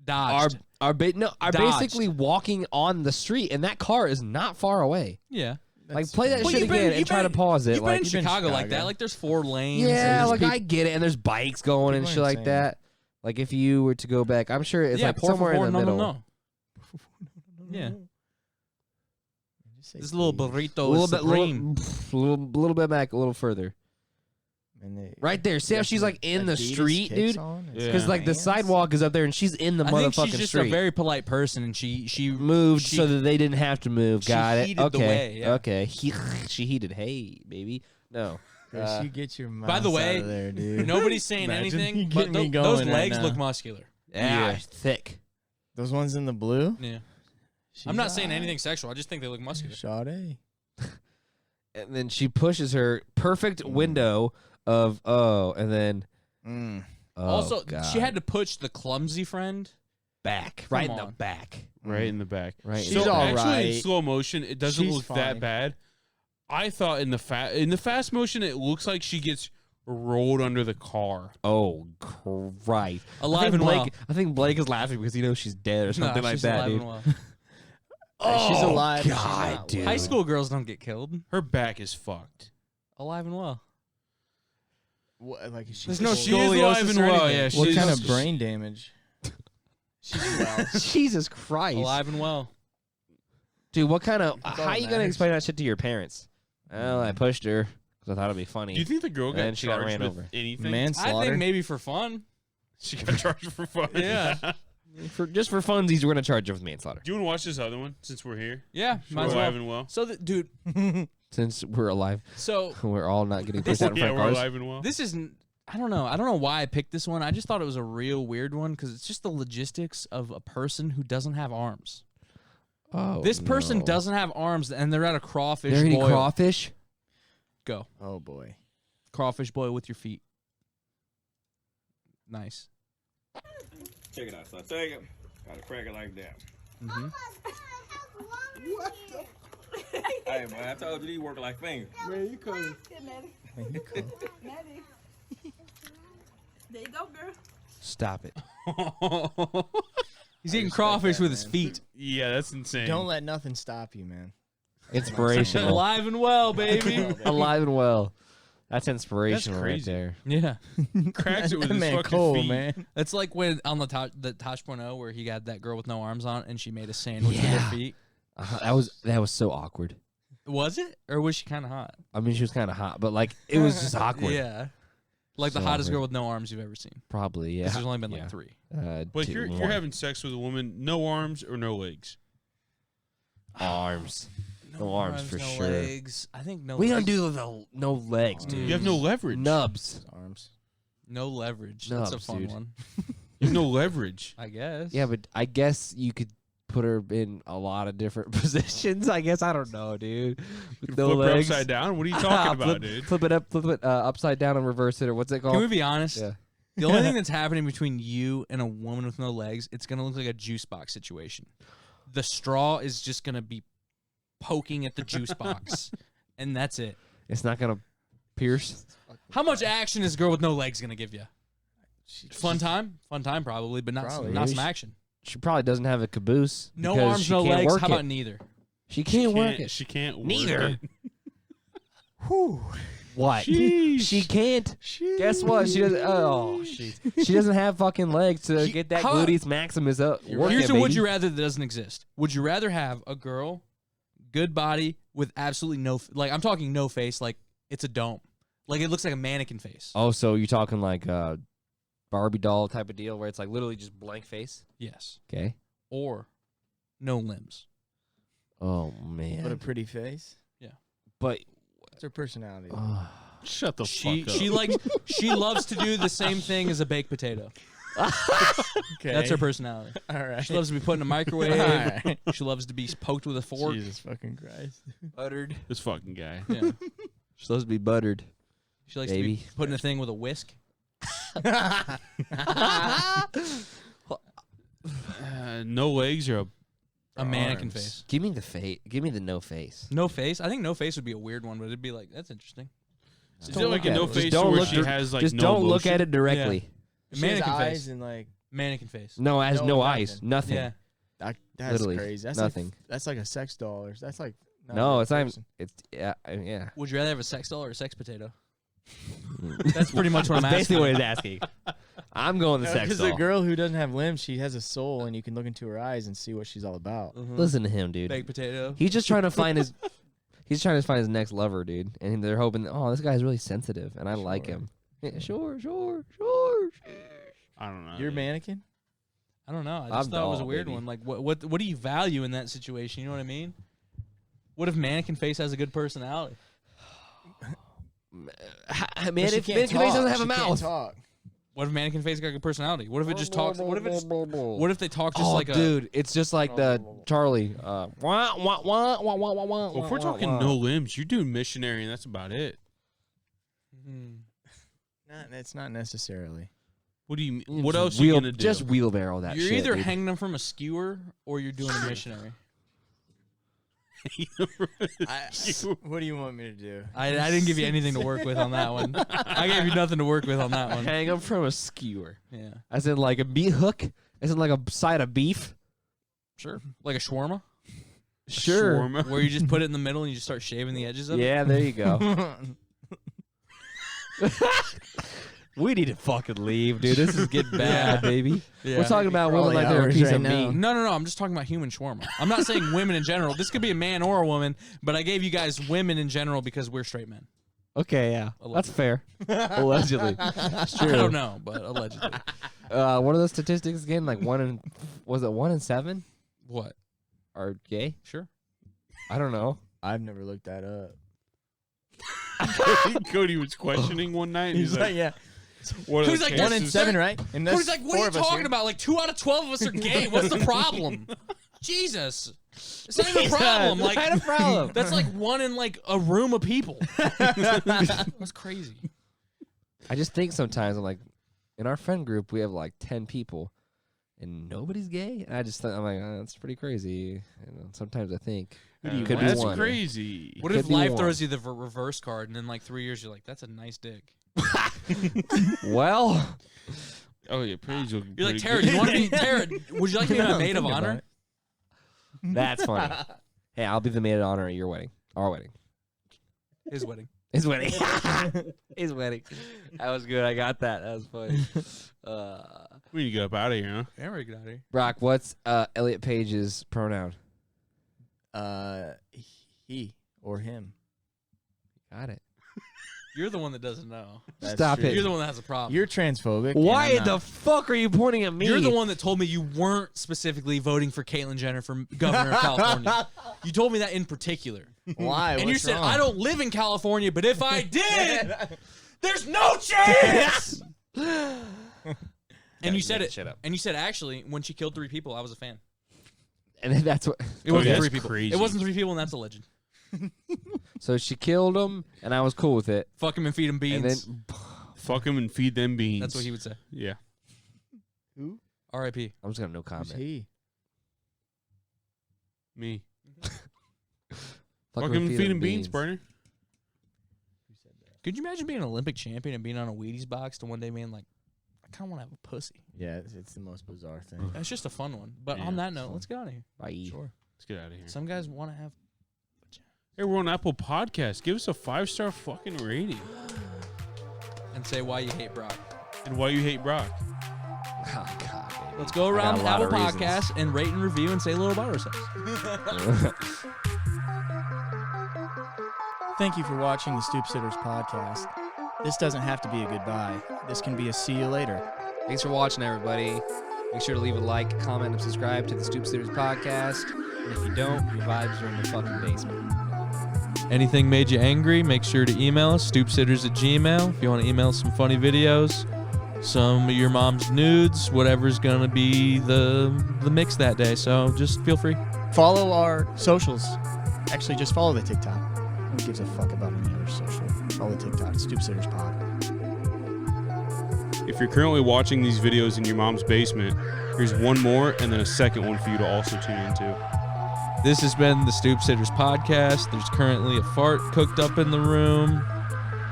Dodged. are Dodged. basically walking on the street, and that car is not far away. Yeah. Like, play that But shit you've been- again and you've try to been- pause it. You've been in Like, Chicago like Chicago. that. Like, there's 4 lanes. yeah, and like there's I get it, and there's bikes going and People shit are like insane. that. Like, if you were to go back, I'm sure it's yeah, like por somewhere favor, in the no, middle. no. Just say This little please. burrito A little is bit, supreme. little bit back, a little further. And they- Right there. See how she's like in the Adidas street, kicks dude? on and Yeah. Because like the Vans. sidewalk is up there, and she's in the I think motherfucking she's just street. a very polite person, and she Moved she- so that they didn't have to move. she Got it. heated the Okay. way, yeah. Okay. She heated. Hey, baby. No. Chris, you get your mouse By the way, out of there, dude. nobody's saying Imagine you anything, getting but me those going right legs now. look muscular. Yeah. Yeah. Thick. Those ones in the blue. Yeah. She's I'm not saying alright. anything sexual. I just think they look muscular. Sade. And then she pushes her perfect window of and then Mm. Also, God. she had to push the clumsy friend. back right in the on. back. Right in the back. Right. She's in the so all back. actually, in right. slow motion, it doesn't She's look fine. that bad. I thought in the fast motion, it looks like she gets rolled under the car. Oh Christ! Alive and well. I think Blake is laughing because he knows she's dead or something No, like she's that, alive dude. and well. She's alive. but she's God, not dude. well. High school girls don't get killed. Her back is fucked. Alive and well. What, like, is she There's no She is scoliosis alive and or well. anything. Yeah, What she's kind of brain damage? She's well. Jesus Christ, Alive and well. dude! What kind of? That's all How that you gonna matters. explain that shit to your parents? Well, I pushed her because I thought it'd be funny. Do you think the girl got And she got charged ran with over. anything? I Manslaughter. think maybe for fun. She got charged for fun. Yeah. Just for funsies, we're gonna charge her with manslaughter. Do you want to watch this other one since we're here? Yeah, We're might as alive well. and well. So, dude, Since we're alive, so we're all not getting pushed out in Yeah, front of we're cars. alive and well. this isn't. I don't know why I picked this one. I just thought it was a real weird one because it's just the logistics of a person who doesn't have arms. Oh, This person no. doesn't have arms, and they're at a crawfish They're eating boil. crawfish. Go. Oh boy. Crawfish boil with your feet. Nice. Check it out, son. Take it. Gotta crack it like that. Mm-hmm. Hey, man, I told you these work like fingers. Good, Maddie. Maddie. There you go, girl. Stop it. He's eating respect crawfish that, with his man. feet. Yeah, that's insane. Don't let nothing stop you, man. Inspirational. Alive and well, baby. Alive and well. That's inspirational right crazy. there. Yeah. cracks it with That his man fucking cold, feet. man. It's like when on the Tosh Point oh where he got that girl with no arms on and she made a sandwich with Yeah. her feet. That was so awkward. Was it? Or was she kind of hot? I mean, she was kind of hot, but like it was just awkward. Yeah. Like the So hottest awkward. girl with no arms you've ever seen. Probably. Yeah. 'Cause there's only been Yeah. like 3. But Two, you're one. having sex with a woman, no arms or no legs. arms. No arms for no sure. legs. I think no We don't legs. do the no legs, dude. You have no leverage. Nubs. Arms. No leverage. That's a Nubs, fun dude. one. You have no leverage. I guess. Yeah, but I guess you could put her in a lot of different positions. I guess I don't know, dude. With no Flip her legs. upside down. What are you talking about, dude? Flip it up, flip it upside down, and reverse it, or what's it called? Can we be honest? Yeah. The only thing that's happening between you and a woman with no legs, it's going to look like a juice box situation. The straw is just going to be poking at the juice box, and that's it. It's not gonna pierce. How much action is a girl with no legs going to give you? Fun time? Fun time probably, but not, Probably. not some action. She probably doesn't have a caboose. No because arms, she no can't legs. work How it. about neither? She can't work it. She can't work Neither. it. What? Sheesh. She can't. Guess what? She doesn't. Oh, she doesn't have fucking legs to get that how- gluteus maximus up. working, Here's a would baby. you rather that doesn't exist. Would you rather have a girl, good body, with absolutely no, like I'm talking no face, like it's a dome. Like it looks like a mannequin face. Oh, so you're talking like Barbie doll type of deal where it's like literally just blank face? Yes. Okay. Or no limbs. Oh man. What a pretty face. But What's her personality? Shut the She fuck up. she loves to do the same thing as a baked potato. Okay. That's her personality. All right. She loves to be put in a microwave. All right. She loves to be poked with a fork. Jesus fucking Christ. Buttered. This fucking guy. Yeah. She's supposed to be buttered. She likes to Baby. be put in a thing with a whisk. No legs or A mannequin arms. face. Give me the face. Give me the no face. No face. I think no face would be a weird one, but it'd be like that's interesting. is Don't it like look a at no it. Just face don't where look she dir- has like Just no don't look emotion? at it directly. She has Mannequin eyes face. and like Mannequin face. No, it has No, no nothing. eyes. Nothing. Yeah. that's Literally crazy. That's nothing. Like, that's like a sex doll. Or that's like not No, a it's not. person. It's yeah. Would you rather have a sex doll or a sex potato? That's pretty much what I'm That's asking. basically what he's asking. I'm going the No, sex because doll. a girl who doesn't have limbs, she has a soul, and you can look into her eyes and see what she's all about. Listen to him, dude. Baked potato. He's just trying to find his. He's trying to find his next lover, dude, and they're hoping. Oh, this guy's really sensitive, and I like Sure. him. Yeah, sure. I don't know. You're a mannequin? I don't know. I I'm just thought it was a doll, weird baby. one. Like, what do you value in that situation? You know what I mean? What if mannequin face has a good personality? Man, But she if can't mannequin face doesn't talk. have a She can't mouth. talk. What if mannequin face got a good personality? What if it just talks? What if it's? What if they talk just Oh, like a? dude, it's just like the Charlie. Well, if we're talking no limbs, you're doing missionary, and that's about it. It's not necessarily. What do you mean? What else are you gonna do? Just wheelbarrow that You're shit. either dude. hanging them from a skewer or you're doing a missionary. What do you want me to do? I didn't give you anything to work with on that one. I gave you nothing to work with on that one. hang them from a skewer. Yeah, As in like a meat hook? As in like a side of beef? sure. Like a shawarma, Sure. Shawarma. where you just put it in the middle and you just start shaving the edges of it. Yeah, there you go. We need to fucking leave, dude. This is getting bad, baby. Yeah. We're talking about women Probably like they're a hours piece right of now. meat. No. I'm just talking about human shawarma. I'm not saying women in general. This could be a man or a woman, but I gave you guys women in general because we're straight men. Okay, yeah. That's fair. Allegedly. It's true. I don't know, but allegedly. What are the statistics again? Like 1 in 7 What? are gay? Sure. I don't know. I've never looked that up. Cody was questioning one night. And he's like, yeah. "What are Who's the like, 1 in chances?" 7, right? And that's Cody's like, what are 4 you of us talking here. about? Like 2 out of 12 of us are gay. What's the problem? Jesus. It's not even a problem. Like, Not a problem. that's like 1 in like a room of people. That's crazy. I just think sometimes I'm like, in our friend group we have like 10 people, and nobody's gay. And I'm like, that's pretty crazy. And sometimes I think could be That's one. crazy. What Could if be life one. throws you the reverse card and in like 3 years you're like, that's a nice dick. Well, Oh yeah, praise will be You're like, pretty Tara, good. do you want to be Tara? Would you like to be my maid of Think about honor? it. that's funny. Hey, I'll be the maid of honor at your wedding. Our wedding. His wedding. His wedding. His wedding. That was good. I got that. That was funny. We need to get up out of here, huh? Yeah, we're get out of here. Brock, what's Elliot Page's pronoun? He or him. Got it. You're the one that doesn't know. That's Stop true. it. You're the one that has a problem. You're transphobic. and Why I'm the not. fuck are you pointing at me? You're the one that told me you weren't specifically voting for Caitlyn Jenner for governor of California. You told me that in particular. Why? And you What's said, wrong? I don't live in California, but if I did, there's no chance. And you said it. Shut up. And you said, actually, when she killed 3 people, I was a fan. And then that's what. It wasn't that's 3 people. crazy. It wasn't 3 people, and that's a legend. So she killed him, and I was cool with it. Fuck him and feed him beans. And then Fuck them and feed them beans. That's what he would say. Yeah. Who? R.I.P. I'm just gonna no Who's comment. he? Me. Fuck Fuck him them and feed them beans, partner. Could you imagine being an Olympic champion and being on a Wheaties box to one day being like, I kind of want to have a pussy? Yeah, it's the most bizarre thing. That's just a fun one. But Yeah, on that note, let's get out of here. Bye. Sure. Let's get out of here. Some guys want to have. Hey, we're on Apple Podcasts. Give us a 5-star fucking rating. And say why you hate Brock. And why you hate Brock. Oh, God, baby. Let's go I got around a lot Apple of reasons. Podcasts and rate and review and say a little about ourselves. Thank you for watching the Stoop Sitters podcast. This doesn't have to be a goodbye. This can be a see you later. Thanks for watching, everybody. Make sure to leave a like, comment, and subscribe to the Stoop Sitters podcast. And if you don't, your vibes are in the fucking basement. Anything made you angry, make sure to email us, stoopsitters@gmail. If you want to email some funny videos, some of your mom's nudes, whatever's going to be the mix that day. So just feel free. Follow our socials. Actually, just follow the TikTok. Who gives a fuck about any other social? Follow the TikTok, Stoop Sitters Pod. If you're currently watching these videos in your mom's basement, here's one more and then a second one for you to also tune into. This has been the Stoop Sitters Podcast. There's currently a fart cooked up in the room.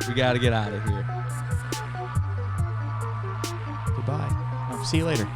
We got to get out of here. Goodbye. See you later.